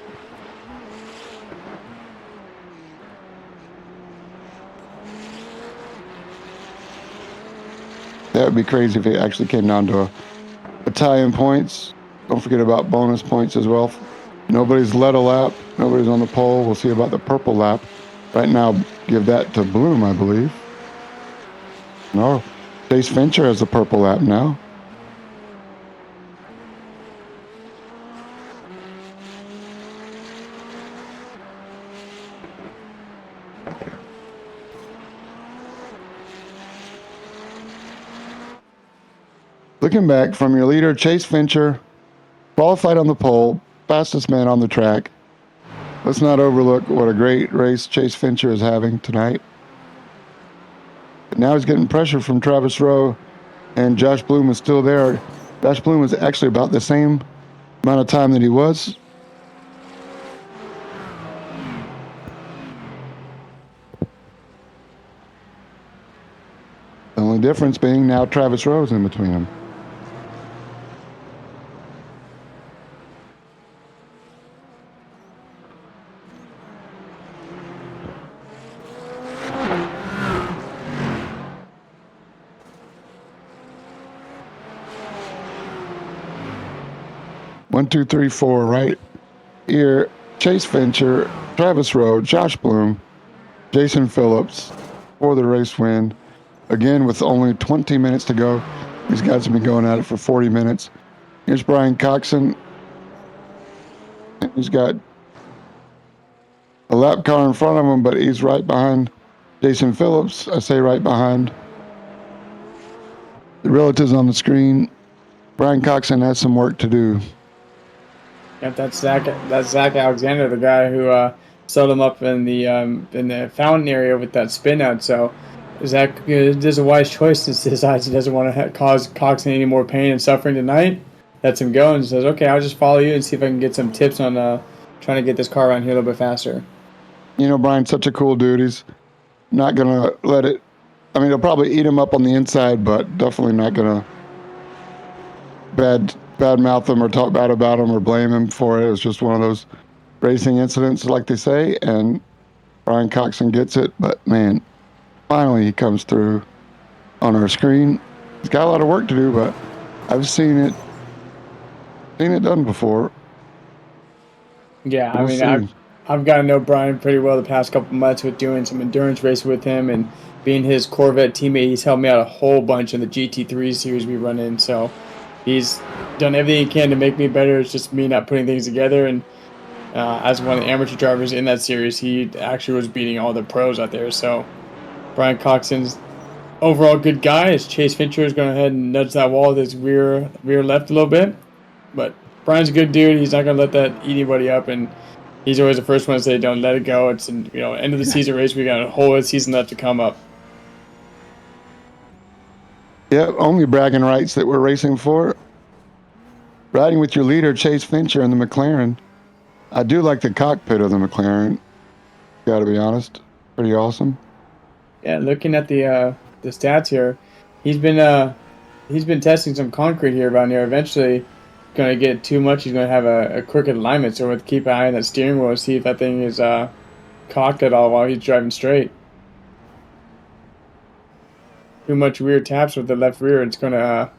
That would be crazy if it actually came down to a tie in points. Don't forget about bonus points as well. Nobody's led a lap. Nobody's on the pole. We'll see about the purple lap. Right now, give that to Bloom, I believe. No, Chase Fincher has the purple lap now. Looking back from your leader, Chase Fincher, qualified on the pole, fastest man on the track. Let's not overlook what a great race Chase Fincher is having tonight. But now he's getting pressure from Travis Rowe, and Josh Bloom is still there. Josh Bloom was actually about the same amount of time that he was. The only difference being now Travis Rowe's in between them. One, two, three, four, right here. Chase Fincher, Travis Rowe, Josh Bloom, Jason Phillips for the race win. Again, with only 20 minutes to go. These guys have been going at it for 40 minutes. Here's Brian Coxon. He's got a lap car in front of him, but he's right behind Jason Phillips. I say right behind. The relatives on the screen. Brian Coxon has some work to do. Yep, that's Zach Alexander, the guy who set him up in the fountain area with that spin out. So Zach does a wise choice and decides he doesn't want to cause Coxon any more pain and suffering tonight. Lets him go and says, "Okay, I'll just follow you and see if I can get some tips on trying to get this car around here a little bit faster." You know, Brian's such a cool dude. He's not going to let it. I mean, he'll probably eat him up on the inside, but definitely not going to bad mouth him or talk bad about him or blame him for it. It's just one of those racing incidents, like they say, and Brian Coxon gets it. But man, finally he comes through on our screen. He's got a lot of work to do, but I've seen it done before. Yeah, I We'll mean, see. I've gotten to know Brian pretty well the past couple months with doing some endurance racing with him and being his Corvette teammate. He's helped me out a whole bunch in the GT3 series we run in. So he's done everything he can to make me better. It's just me not putting things together. And as one of the amateur drivers in that series, he actually was beating all the pros out there. So Brian Coxon's overall good guy. As Chase Fincher is going ahead and nudge that wall with his rear left a little bit. But Brian's a good dude. He's not going to let that eat anybody up. And he's always the first one to say, "Don't let it go." It's end of the season race. We got a whole season left to come up. Yeah, only bragging rights that we're racing for. Riding with your leader, Chase Fincher, in the McLaren. I do like the cockpit of the McLaren. Got to be honest, pretty awesome. Yeah, looking at the stats here, he's been testing some concrete here around here. Eventually, going to get too much. He's going to have a crooked alignment. So we have to keep an eye on that steering wheel, see if that thing is cocked at all while he's driving straight. Too much rear taps with the left rear. It's going to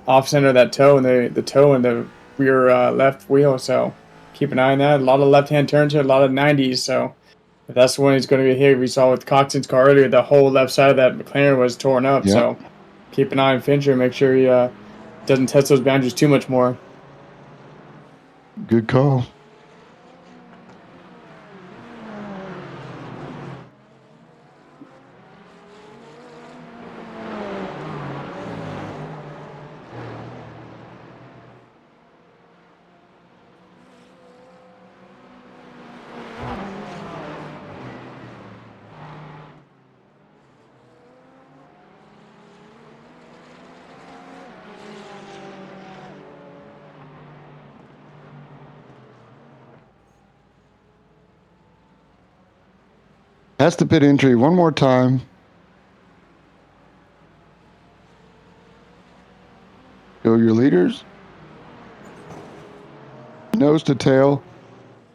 off center that toe, and the toe and the rear left wheel, so keep an eye on that. A lot of left-hand turns here, a lot of 90s, so if that's the one he's going to be hit. We saw with Coxon's car earlier, the whole left side of that McLaren was torn up, Yep. so keep an eye on Fincher, make sure he doesn't test those boundaries too much more. Good call. That's the pit entry one more time. Go your leaders. Nose to tail.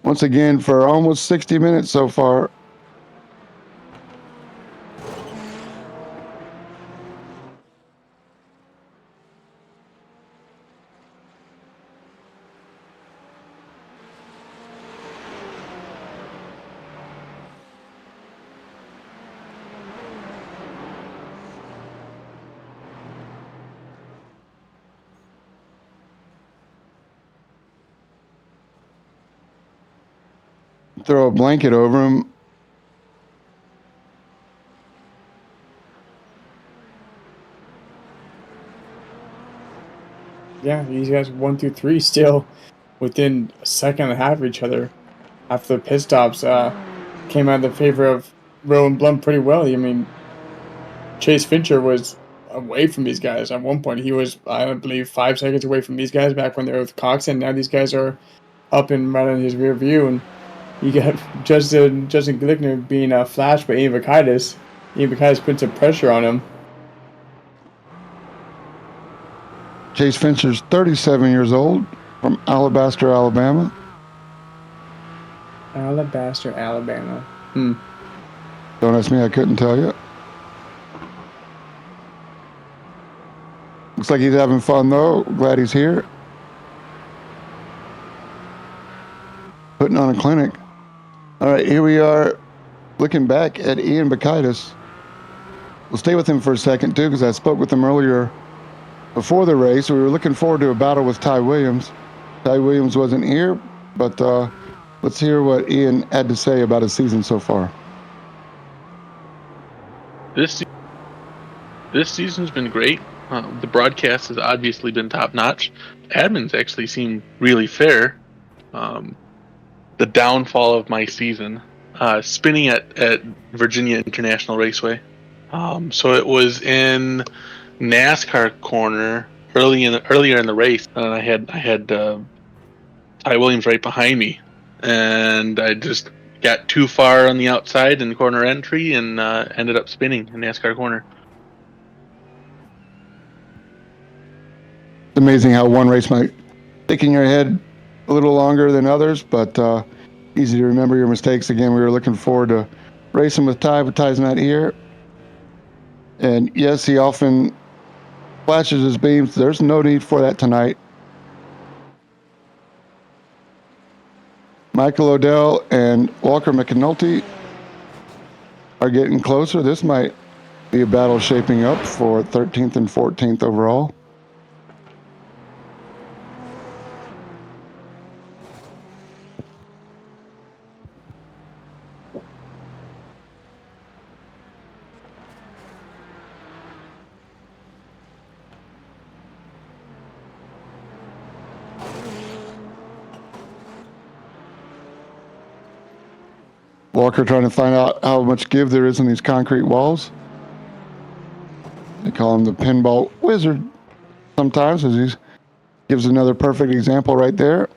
Once again, for almost 60 minutes so far. Throw a blanket over him. Yeah, these guys 1 through 3 still within a second and a half of each other after the pit stops. Came out in the favor of Rowan Blunt pretty well. I mean, Chase Fincher was away from these guys. At one point, he was, I believe, 5 seconds away from these guys back when they were with Coxon. Now these guys are up and right in his rear view. And you got Justin Glickner being flashed by Ian Bakaitis. Ian Bakaitis put some pressure on him. Chase Fincher's 37 years old from Alabaster, Alabama. Alabaster, Alabama. Don't ask me, I couldn't tell you. Looks like he's having fun, though. Glad he's here. Putting on a clinic. All right, here we are looking back at Ian Bakaitis. We'll stay with him for a second, too, because I spoke with him earlier before the race. We were looking forward to a battle with Ty Williams. Ty Williams wasn't here, but let's hear what Ian had to say about his season so far. This season's been great. The broadcast has obviously been top notch. Admins actually seem really fair. The downfall of my season, spinning at Virginia International Raceway. So it was in NASCAR corner earlier in the race, and I had Ty Williams right behind me, and I just got too far on the outside in corner entry and ended up spinning in NASCAR corner. It's amazing how one race might stick in your head a little longer than others, but easy to remember your mistakes. Again, we were looking forward to racing with Ty, but Ty's not here. And yes, he often flashes his beams. There's no need for that tonight. Michael Odell and Walker McAnulty are getting closer. This might be a battle shaping up for 13th and 14th overall. Walker trying to find out how much give there is in these concrete walls. They call him the pinball wizard sometimes, as he gives another perfect example right there.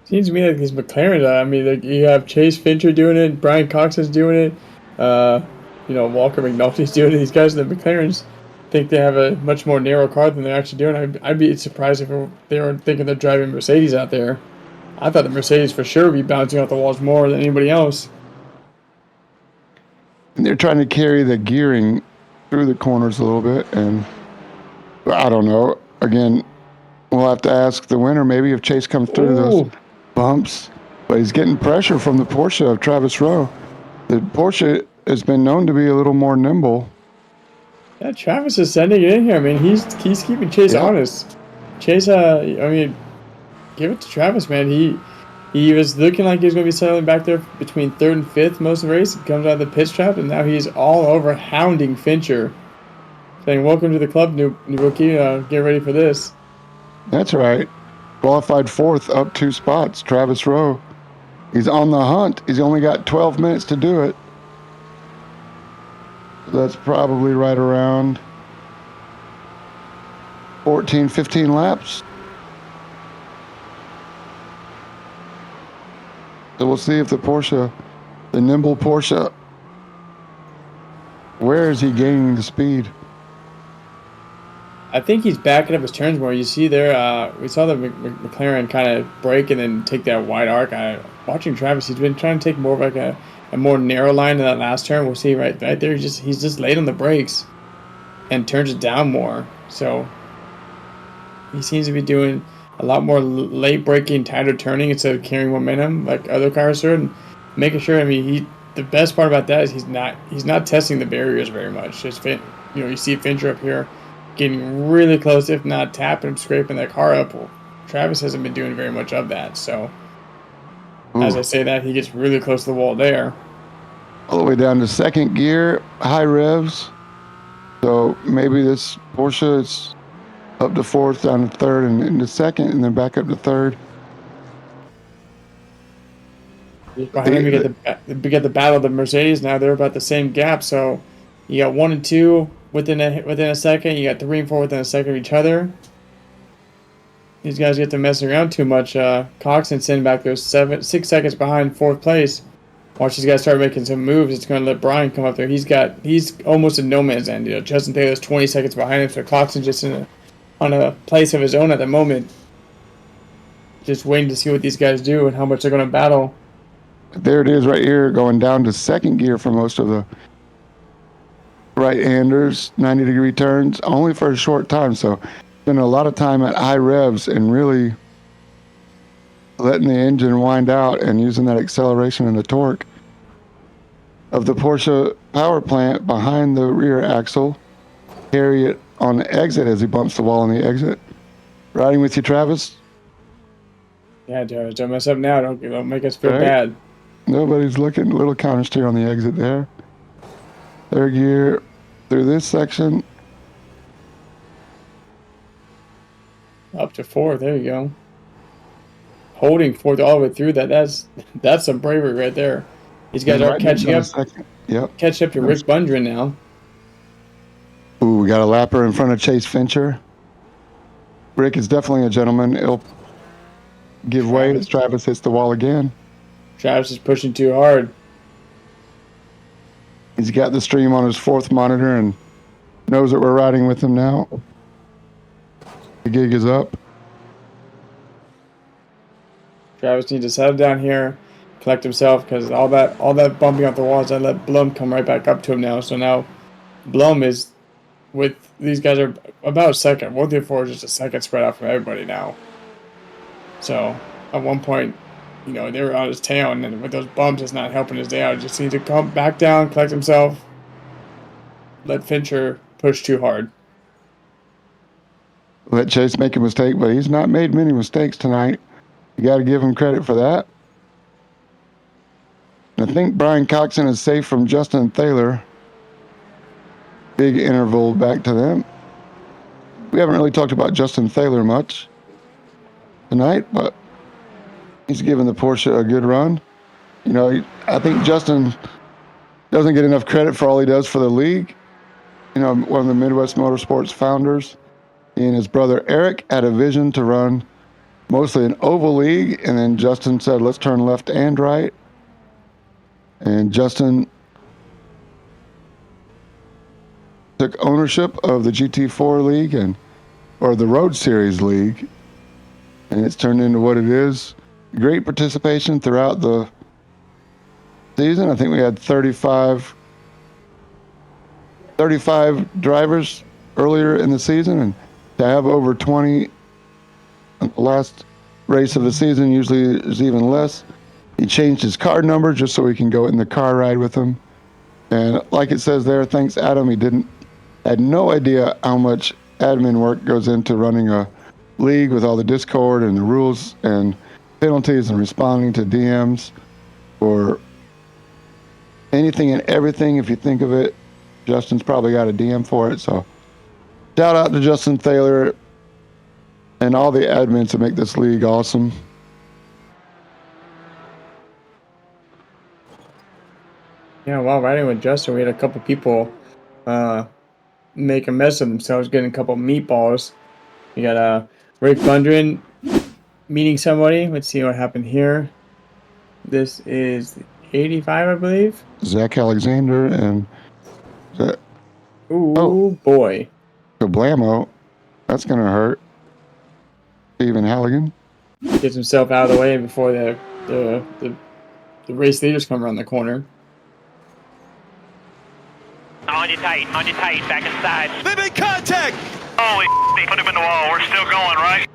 Seems to me like these McLarens, I mean, like you have Chase Fincher doing it, Brian Cox is doing it, Walker McNulty's doing it. These guys, the McLarens, think they have a much more narrow car than they're actually doing. I'd be surprised if they were thinking they're driving Mercedes out there. I thought the Mercedes for sure would be bouncing off the walls more than anybody else. And they're trying to carry the gearing through the corners a little bit, and I don't know. Again, we'll have to ask the winner maybe if Chase comes through those Ooh. bumps, but he's getting pressure from the Porsche of Travis Rowe. The Porsche has been known to be a little more nimble. Yeah, Travis is sending it in here. I mean, he's keeping Chase Yep. honest. Chase, I mean, give it to Travis, man. He was looking like he was going to be settling back there between third and fifth most of the race. He comes out of the pit trap, and now he's all over hounding Fincher, saying, "Welcome to the club, new rookie. Get ready for this." That's right. Qualified fourth, up 2 spots. Travis Rowe. He's on the hunt. He's only got 12 minutes to do it. That's probably right around 14, 15 laps. So we'll see if the Porsche, the nimble Porsche, where is he gaining the speed? I think he's backing up his turns more. You see there, we saw the McLaren kind of break and then take that wide arc. Watching Travis, he's been trying to take more of like a more narrow line in that last turn. We'll see right there. He's just late on the brakes and turns it down more. So he seems to be doing a lot more late braking, tighter turning instead of carrying momentum like other cars are, and making sure. I mean, the best part about that is he's not testing the barriers very much. You see Fincher up here getting really close, if not tapping, scraping that car up. Well, Travis hasn't been doing very much of that. So as I say that, he gets really close to the wall there. All the way down to second gear, high revs. So maybe this Porsche is up to fourth, down to third, and into second, and then back up to third. Behind him, we get the battle of the Mercedes. Now they're about the same gap. So you got 1 and 2 within a second. You got 3 and 4 within a second of each other. These guys get to messing around too much. Coxon sitting back there 6 seconds behind fourth place. Watch these guys start making some moves. It's going to let Brian come up there. He's almost in no man's end. Justin Taylor's 20 seconds behind him, so Coxon's just on a place of his own at the moment. Just waiting to see what these guys do and how much they're going to battle. There it is right here, going down to second gear for most of the right-handers, 90-degree turns, only for a short time. So spending a lot of time at high revs and really letting the engine wind out and using that acceleration and the torque of the Porsche power plant behind the rear axle, carry it on the exit as he bumps the wall on the exit. Riding with you, Travis? Yeah, Travis, don't mess up now. Don't make us feel bad. Nobody's looking. Little counter steer on the exit there. Third gear through this section. Up to fourth. There you go. Holding fourth all the way through that. That's some bravery right there. These guys are catching up. Yep. Catch up to Rick Bundren now. Ooh, we got a lapper in front of Chase Fincher. Rick is definitely a gentleman. He'll give way as Travis hits the wall again. Travis is pushing too hard. He's got the stream on his fourth monitor and knows that we're riding with him now. The gig is up. Travis needs to settle down here, collect himself, because all that bumping off the walls, I let Blum come right back up to him now. So now Blum is with these guys are about second. 1 through 4 is just a second spread out from everybody now. So at one point, they were on his tail, and then with those bumps, it's not helping his day out. Just need to come back down, collect himself, let Fincher push too hard. Let Chase make a mistake, but he's not made many mistakes tonight. You got to give him credit for that. And I think Brian Coxon is safe from Justin Thaler. Big interval back to them. We haven't really talked about Justin Thaler much tonight, but he's given the Porsche a good run. I think Justin doesn't get enough credit for all he does for the league. One of the Midwest Motorsports founders. He and his brother Eric had a vision to run mostly an oval league, and then Justin said, let's turn left and right. And Justin took ownership of the GT4 league or the Road Series league, and it's turned into what it is. Great participation throughout the season. I think we had 35 35 drivers earlier in the season, and to have over 20 in the last race of the season usually is even less. He changed his car number just so he can go in the car ride with him. And like it says there, thanks Adam, he had no idea how much admin work goes into running a league with all the Discord and the rules and penalties and responding to DMs or anything and everything. If you think of it, Justin's probably got a DM for it. So shout out to Justin Thaler and all the admins to make this league awesome. Yeah, while riding with Justin, we had a couple people make a mess of themselves, getting a couple meatballs. We got Rick Bundren meeting somebody. Let's see what happened here. This is 85, I believe. Zach Alexander and Ooh, boy. Kablamo. That's going to hurt. Steven Halligan. Gets himself out of the way before the race leaders come around the corner. On your tight, back inside. They made contact! Holy they put him in the wall. We're still going, right?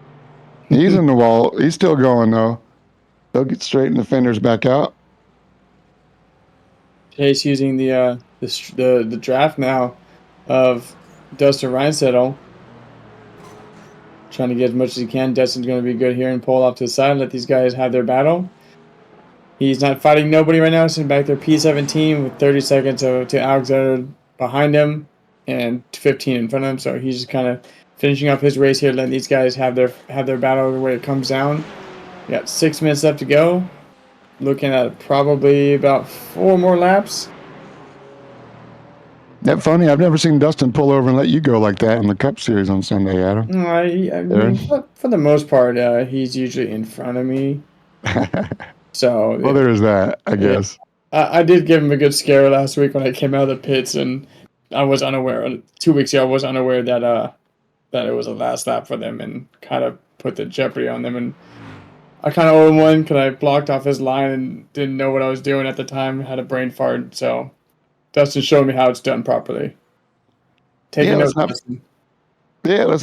He's in the wall. He's still going, though. They'll get straighten the fenders back out. Chase using the draft now of Dustin Reinsettle. Trying to get as much as he can. Dustin's going to be good here and pull off to the side. Let these guys have their battle. He's not fighting nobody right now. Sitting back there, P17 with 30 seconds to Alexander behind him and 15 in front of him. So he's just kind of finishing up his race here, letting these guys have their battle where it comes down. We got 6 minutes left to go. Looking at probably about 4 more laps. That funny? I've never seen Dustin pull over and let you go like that in the Cup Series on Sunday, Adam. I mean, for the most part, he's usually in front of me. So well, there is that, I guess. I did give him a good scare last week when I came out of the pits, and I was unaware. 2 weeks ago, I was unaware that it was a last lap for them, and kind of put the jeopardy on them. And I kind of owed him one because I blocked off his line and didn't know what I was doing at the time. Had a brain fart, so Dustin showed me how it's done properly. Let's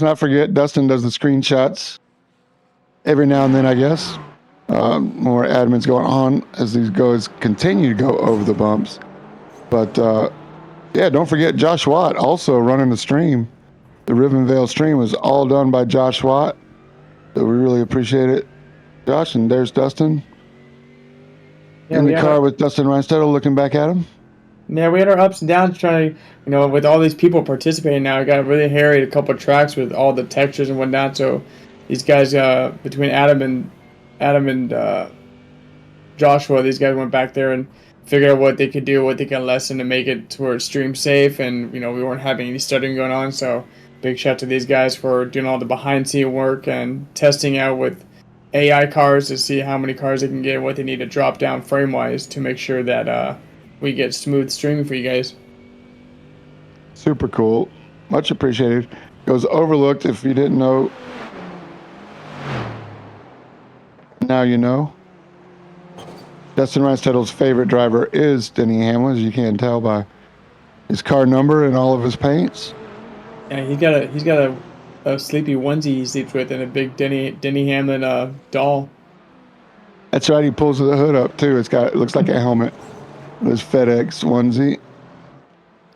not forget Dustin does the screenshots every now and then, I guess. More admins going on as these guys continue to go over the bumps. But don't forget Josh Watt also running the stream. The Ribbonvale stream was all done by Josh Watt. So we really appreciate it. Josh, and there's Dustin. In the car with Dustin Reinstetter looking back at him. Yeah, we had our ups and downs trying to, with all these people participating now, it got really hairy at a couple of tracks with all the textures and whatnot. So these guys, between Adam and Joshua, these guys went back there and figured out what they could do, what they could lessen to make it to where it's stream safe. And, we weren't having any stuttering going on. So big shout out to these guys for doing all the behind scene work and testing out with AI cars to see how many cars they can get, what they need to drop down frame wise to make sure that we get smooth streaming for you guys. Super cool. Much appreciated. Goes overlooked if you didn't know. Now you know. Dustin Reinstettle's favorite driver is Denny Hamlin, as you can tell by his car number and all of his paints. Yeah, he's got a sleepy onesie he sleeps with and a big Denny Hamlin doll. That's right. He pulls the hood up too. It looks like a helmet. This FedEx onesie.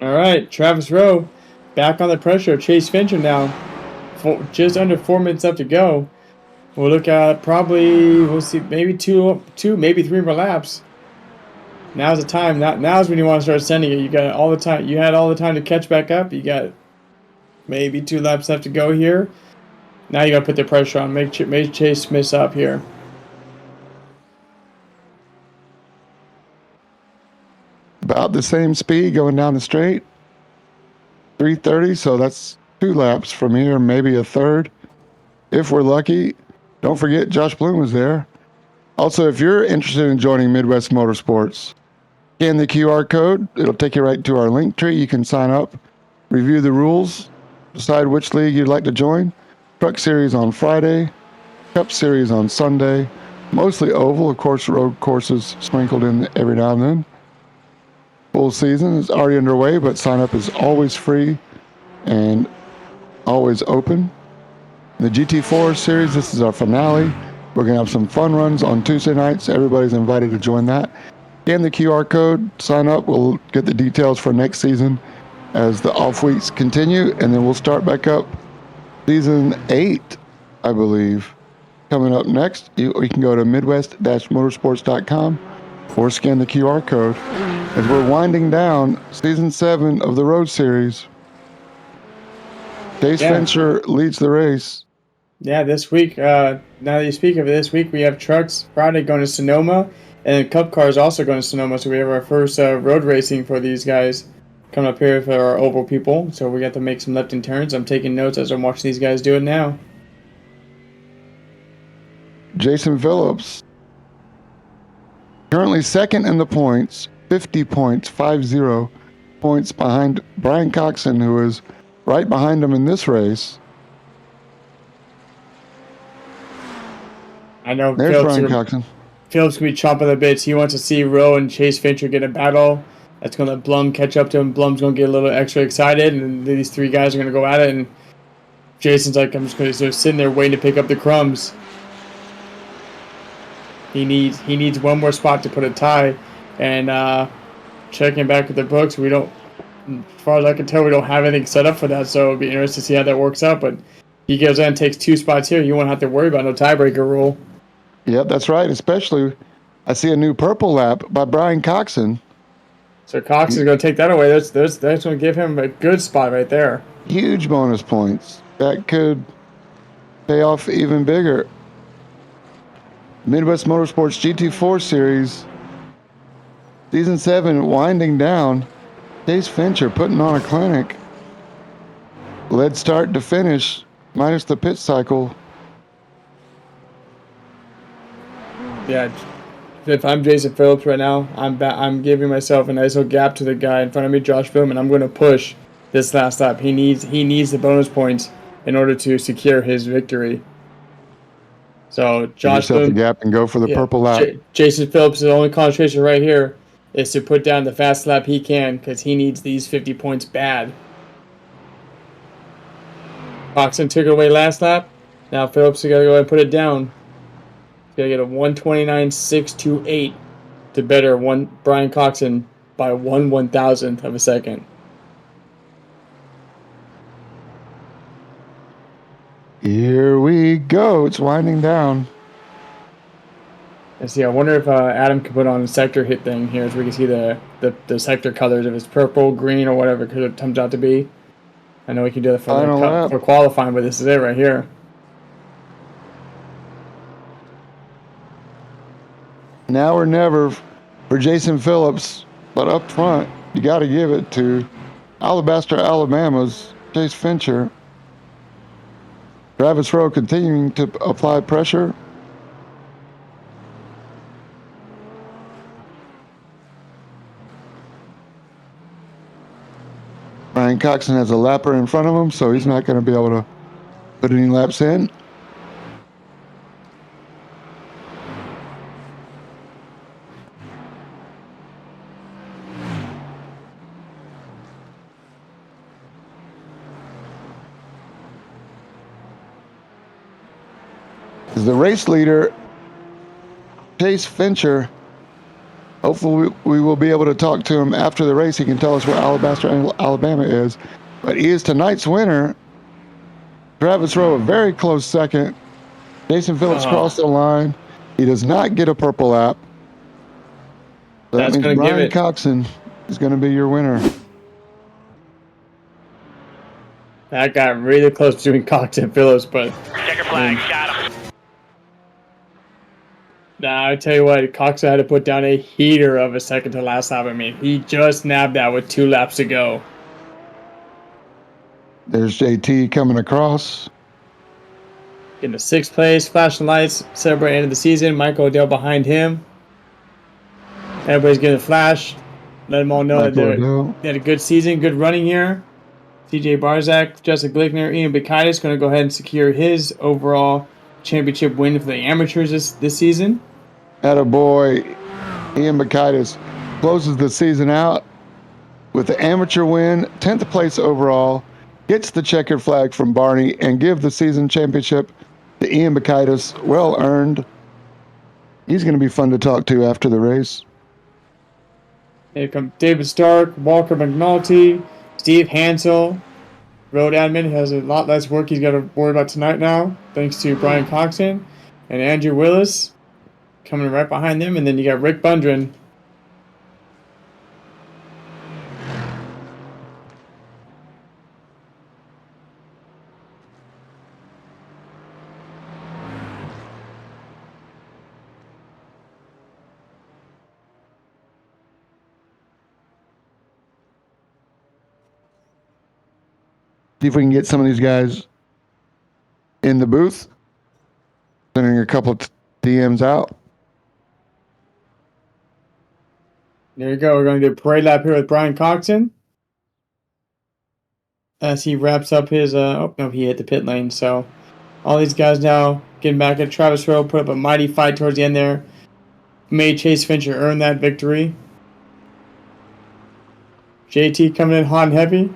All right, Travis Rowe back on the pressure. Chase Fincher now. Just under 4 minutes left to go. We'll look at we'll see, maybe two, maybe 3 more laps. Now's the time. Now's when you want to start sending it. You got all the time. You had all the time to catch back up. You got maybe 2 laps left to go here. Now you got to put the pressure on. Make Chase miss up here. About the same speed going down the straight. 330, so that's 2 laps from here, maybe a third. If we're lucky. Don't forget Josh Bloom was there. Also, if you're interested in joining Midwest Motorsports, scan the QR code. It'll take you right to our link tree. You can sign up, review the rules, decide which league you'd like to join. Truck Series on Friday, Cup Series on Sunday, mostly oval, of course, road courses sprinkled in every now and then. full season is already underway, but sign up is always free and always open. The GT4 series, this is our finale. We're going to have some fun runs on Tuesday nights. Everybody's invited to join that. Scan the QR code, sign up. We'll get the details for next season as the off weeks continue, and then we'll start back up season 8, I believe. Coming up next, you can go to midwest-motorsports.com or scan the QR code as we're winding down season 7 of the Road Series. Chase Fincher leads the race. Yeah, this week, now that you speak of it, this week we have trucks Friday going to Sonoma, and Cup cars also going to Sonoma, so we have our first road racing for these guys coming up here for our oval people, so we got to make some left and turns. I'm taking notes as I'm watching these guys do it now. Jason Phillips, currently second in the points, 50 points, 50 points behind Brian Coxon, who is right behind him in this race. I know There's Brian Coxon. Phillips can be chomping the bits. He wants to see Rowe and Chase Fincher get a battle. That's going to let Blum catch up to him. Blum's going to get a little extra excited, and these three guys are going to go at it. And Jason's like, I'm just going to sitting there waiting to pick up the crumbs. He needs one more spot to put a tie. And checking back at the books, we don't, as far as I can tell, we don't have anything set up for that. So it'll be interesting to see how that works out. But he goes in and takes 2 spots here. You won't have to worry about no tiebreaker rule. Yep, that's right. Especially, I see a new purple lap by Brian Coxon. So Cox is going to take that away. That's going to give him a good spot right there. Huge bonus points. That could pay off even bigger. Midwest Motorsports GT4 Series, Season 7 winding down. Chase Fincher putting on a clinic. Led start to finish, minus the pit cycle. Yeah, if I'm Jason Phillips right now, I'm giving myself a nice little gap to the guy in front of me, Josh Billman. I'm going to push this last lap. He needs the bonus points in order to secure his victory. So Josh Give yourself Billman, the gap and go for the purple lap. Jason Phillips' only concentration right here is to put down the fast lap he can because he needs these 50 points bad. Coxon took it away last lap. Now Phillips has got to go ahead and put it down. He's got to get a 129.628 to better Brian Coxon by 1/1000th of a second. Here we go. It's winding down. And see, I wonder if Adam could put on a sector hit thing here so we can see the sector colors, if it's purple, green, or whatever it comes out to be. I know we can do that for qualifying, but this is it right here. Now or never for Jason Phillips, but up front, you got to give it to Alabaster, Alabama's Chase Fincher. Travis Rowe continuing to apply pressure. Brian Coxon has a lapper in front of him, so he's not going to be able to put any laps in. As the race leader, Chase Fincher, hopefully we will be able to talk to him after the race. He can tell us where Alabaster, Alabama is. But he is tonight's winner. Travis Rowe, a very close second. Jason Phillips crossed the line. He does not get a purple lap. So that means Brian Coxon is going to be your winner. That got really close between Cox and Phillips, but... Checker flag, got him. Nah, I tell you what, Coxon had to put down a heater of a second to last lap. I mean, he just nabbed that with 2 laps to go. There's JT coming across. In the 6th place, flashing lights, celebrating end of the season. Michael O'Dell behind him. Everybody's getting a flash. Let them all know that they had a good season, good running here. TJ Barzak, Justin Glickner, Ian Bikaitis going to go ahead and secure his overall championship win for the amateurs this season. Attaboy. Ian Bikaitis closes the season out with the amateur win, 10th place overall, gets the checkered flag from Barney, and give the season championship to Ian Bacaitis. Well earned. He's going to be fun to talk to after the race. Here come David Stark, Walker McNulty, Steve Hansel. Road admin has a lot less work he's got to worry about tonight now, thanks to Brian Coxon and Andrew Willis coming right behind them. And then you got Rick Bundren. See if we can get some of these guys in the booth. Sending a couple DMs out. There you go. We're going to do a parade lap here with Brian Coxon as he wraps up his. Oh no, he hit the pit lane. So all these guys now getting back at Travis Rowe. Put up a mighty fight towards the end there. Made Chase Fincher earn that victory. JT coming in hot and heavy.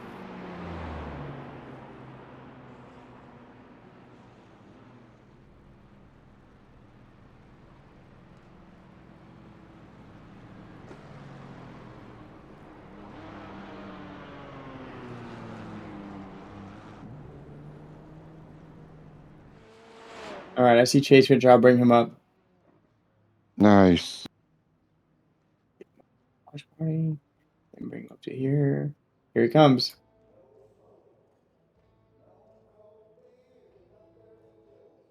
All right, I see Chase Fincher. I'll bring him up. Nice. Watch party. And bring him up to here. Here he comes.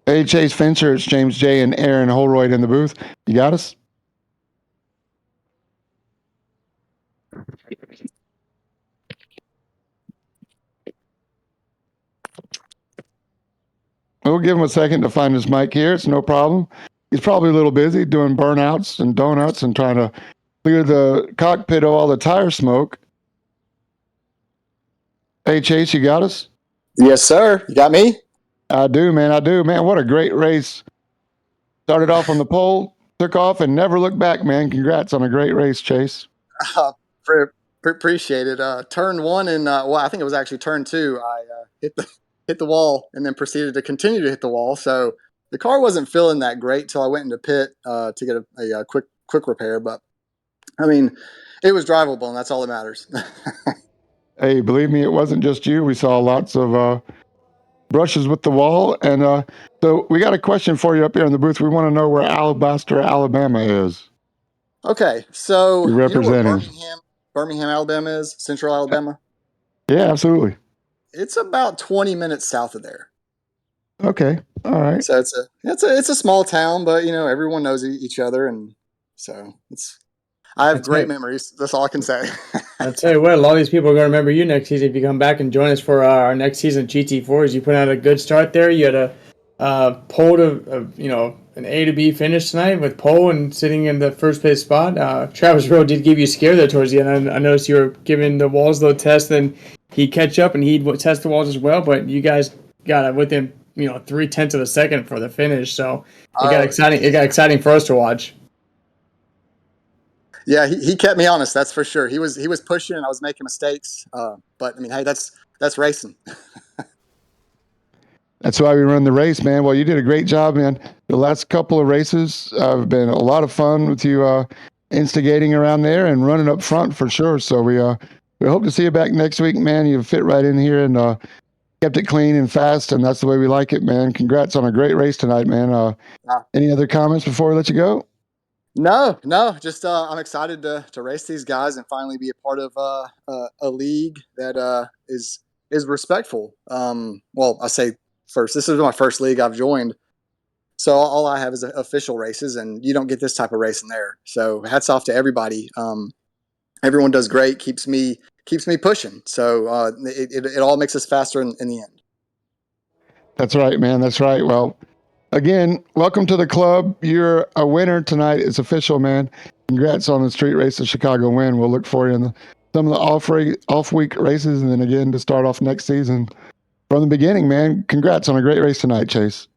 Hey, Chase Fincher, it's James J. and Aaron Holroyd in the booth. You got us? We'll give him a second to find his mic here. It's no problem. He's probably a little busy doing burnouts and donuts and trying to clear the cockpit of all the tire smoke. Hey, Chase, you got us? Yes, sir. You got me? I do, man. I do. Man, what a great race. Started off on the pole, took off, and never looked back, man. Congrats on a great race, Chase. Appreciate it. Turn one and well, I think it was actually turn two. I hit the wall and then proceeded to continue to hit the wall. So the car wasn't feeling that great till I went into pit to get a quick repair. But I mean, it was drivable, and that's all that matters. Hey, believe me, it wasn't just you. We saw lots of brushes with the wall. And so we got a question for you up here in the booth. We want to know where Alabaster, Alabama is. Okay, so You're you know where representing. Birmingham, Alabama is? Central Alabama? Yeah, absolutely. It's about 20 minutes south of there. Okay. All right. So it's a small town, but you know everyone knows each other, and so I have great memories. That's all I can say. I'll tell you what, a lot of these people are going to remember you next season if you come back and join us for our next season of GT4s. You put out a good start there. You had a pole to, an A to B finish tonight with pole and sitting in the first place spot. Travis Rowe did give you a scare there towards the end. I noticed you were giving the walls a little test, then he'd catch up and he'd test the walls as well, but you guys got it within 0.3 of a second for the finish. So it got exciting. It got exciting for us to watch. Yeah, he kept me honest. That's for sure. He was pushing, and I was making mistakes. But I mean, hey, that's racing. That's why we run the race, man. Well, you did a great job, man. The last couple of races have been a lot of fun with you instigating around there and running up front for sure. So we hope to see you back next week, man. You fit right in here and kept it clean and fast, and that's the way we like it, man. Congrats on a great race tonight, man. Any other comments before we let you go? No. Just I'm excited to race these guys and finally be a part of a league that is respectful. Well, I say first. This is my first league I've joined, so all I have is official races, and you don't get this type of race in there. So hats off to everybody. Everyone does great. Keeps me pushing. So it all makes us faster in the end. That's right, man. That's right. Well, again, welcome to the club. You're a winner tonight. It's official, man. Congrats on the street race of Chicago win. We'll look for you in some of the off-week races, and then again to start off next season from the beginning, man. Congrats on a great race tonight, Chase.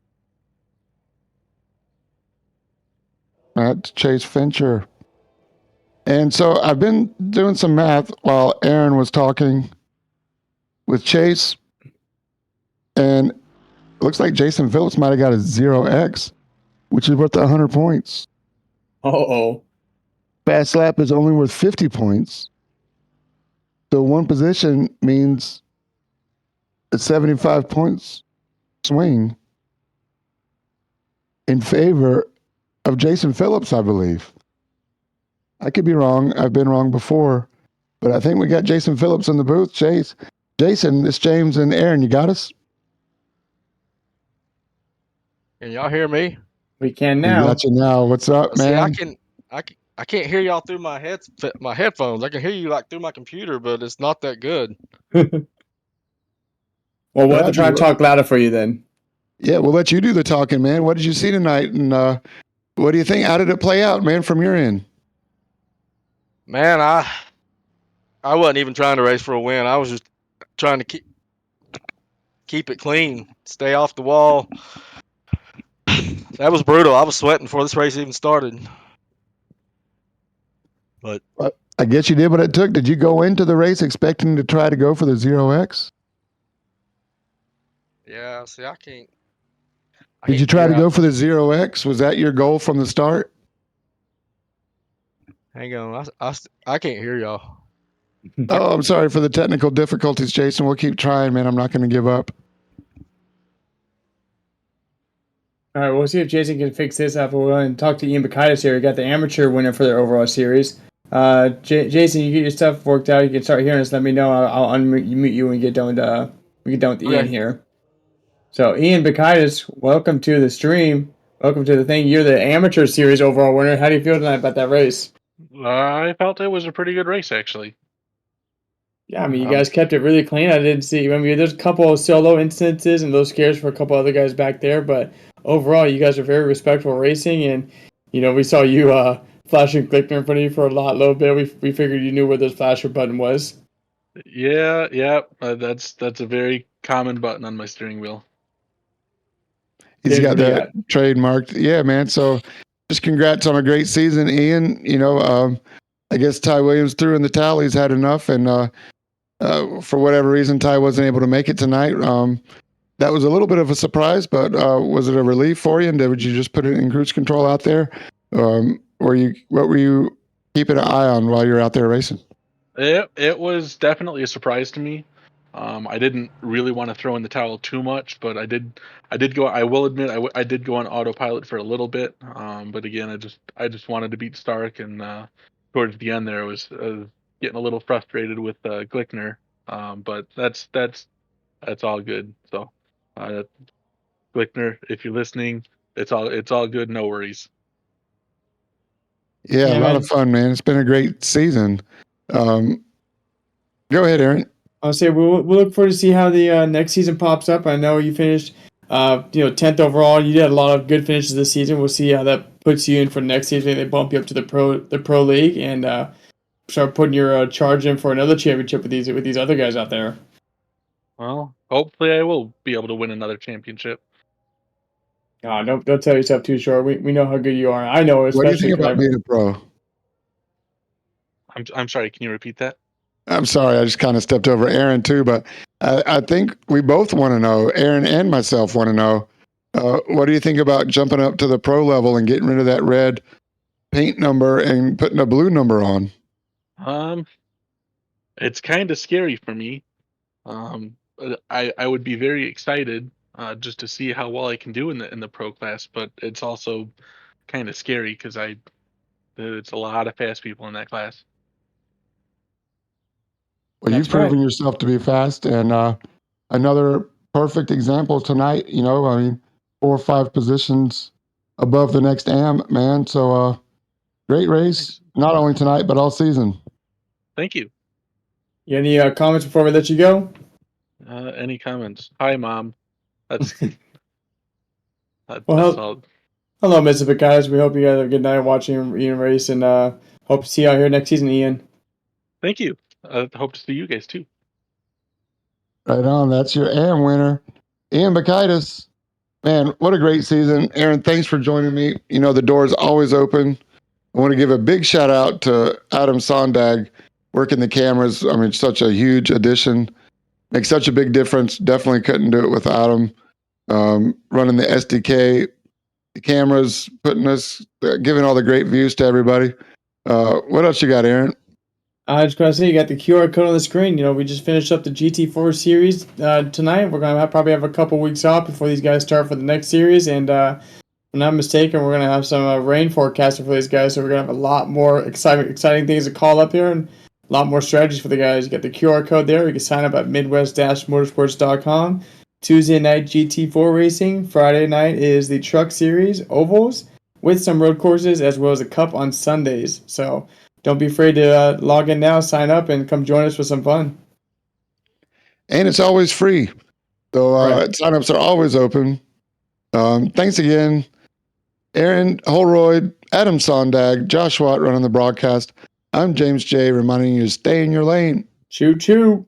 All right, Chase Fincher. And so I've been doing some math while Aaron was talking with Chase, and it looks like Jason Phillips might have got a 0x, which is worth 100 points. Uh-oh. Fast lap is only worth 50 points. So one position means a 75 points swing in favor of Jason Phillips, I believe. I could be wrong. I've been wrong before, but I think we got Jason Phillips in the booth. Jason, it's James and Aaron. You got us? Can y'all hear me? We can We now. got you now. What's up, See, man? I can't hear y'all through my headphones. I can hear you like through my computer, but it's not that good. Well, we'll have to try and Roger. talk louder for you then. Yeah, we'll let you do the talking, man. What did you see tonight? And what do you think? How did it play out, man, from your end? Man, I wasn't even trying to race for a win. I was just trying to keep it clean, stay off the wall. That was brutal. I was sweating before this race even started. But I guess you did what it took. Did you go into the race expecting to try to go for the 0x? yeah, see, I can't. Did you try to go for the 0x? Was that your goal from the start? Hang on, I can't hear y'all. Oh, I'm sorry for the technical difficulties, Jason. We'll keep trying, man. I'm not going to give up. All right, we'll see if Jason can fix this up. We'll go and talk to Ian Bacaitis here. He got the amateur winner for their overall series. Jason, you get your stuff worked out. You can start hearing us. Let me know. I'll unmute you when we get done with Ian here. So, Ian Bacaitis, welcome to the stream. Welcome to the thing. You're the amateur series overall winner. How do you feel tonight about that race? I felt it was a pretty good race, actually. Yeah, I mean, you guys kept it really clean. I didn't see. I mean, there's a couple of solo instances and those scares for a couple other guys back there, but overall, you guys are very respectful racing. And we saw you flashing Glickner in front of you for a little bit. We figured you knew where the flasher button was. Yeah. That's a very common button on my steering wheel. He's got that trademarked. Yeah, man. So just congrats on a great season, Ian. I guess Ty Williams threw in the towel. He's had enough. And for whatever reason, Ty wasn't able to make it tonight. That was a little bit of a surprise, but was it a relief for you? And would you just put it in cruise control out there? What were you keeping an eye on while you were out there racing? It was definitely a surprise to me. I didn't really want to throw in the towel too much, but I did go. I will admit I did go on autopilot for a little bit. But again, I just wanted to beat Stark, and towards the end there, I was getting a little frustrated with Glickner. But that's all good. So, Glickner, if you're listening, it's all good. No worries. Yeah, a lot of fun, man. It's been a great season. Go ahead, Aaron. I'll say we'll look forward to see how the next season pops up. I know you finished 10th overall. You did a lot of good finishes this season. We'll see how that puts you in for next season. They bump you up to the pro league and start putting your charge in for another championship with these other guys out there. Well, hopefully I will be able to win another championship. Don't tell yourself too short. We know how good you are. I know, especially. What do you think about being a pro? I'm sorry. Can you repeat that? I'm sorry, I just kind of stepped over Aaron too, but I think we both want to know, Aaron and myself want to know, what do you think about jumping up to the pro level and getting rid of that red paint number and putting a blue number on? It's kind of scary for me. I would be very excited just to see how well I can do in the pro class, but it's also kind of scary because it's a lot of fast people in that class. Well, you've proven yourself to be fast, and another perfect example tonight. I mean, 4 or 5 positions above the next AM, man. So, great race, not only tonight but all season. Thank you. Any comments before we let you go? Any comments? Hi, Mom. That's that's all. Hello, Mr. Bacaitis. We hope you guys have a good night watching Ian race, and hope to see you out here next season, Ian. Thank you. Hope to see you guys too. Right on. That's your AM winner, Ian Bacaitis. Man, what a great season. Aaron, thanks for joining me. The door is always open. I want to give a big shout out to Adam Sondag working the cameras. I mean, such a huge addition. Makes such a big difference. Definitely couldn't do it without him. Running the SDK, the cameras, giving all the great views to everybody. What else you got, Aaron? I just gotta say, you got the QR code on the screen. You know, we just finished up the GT4 series tonight. We're gonna probably have a couple weeks off before these guys start for the next series, and if I'm not mistaken, we're gonna have some rain forecasting for these guys. So we're gonna have a lot more exciting things to call up here, and a lot more strategies for the guys. You got the QR code there. You can sign up at midwest-motorsports.com. Tuesday night GT4 racing. Friday night is the Truck Series ovals with some road courses as well as a Cup on Sundays. So don't be afraid to log in now, sign up, and come join us for some fun. And it's always free. So Right. signups are always open. Thanks again, Aaron Holroyd, Adam Sondag, Josh Watt running the broadcast. I'm James J. reminding you to stay in your lane. Choo choo.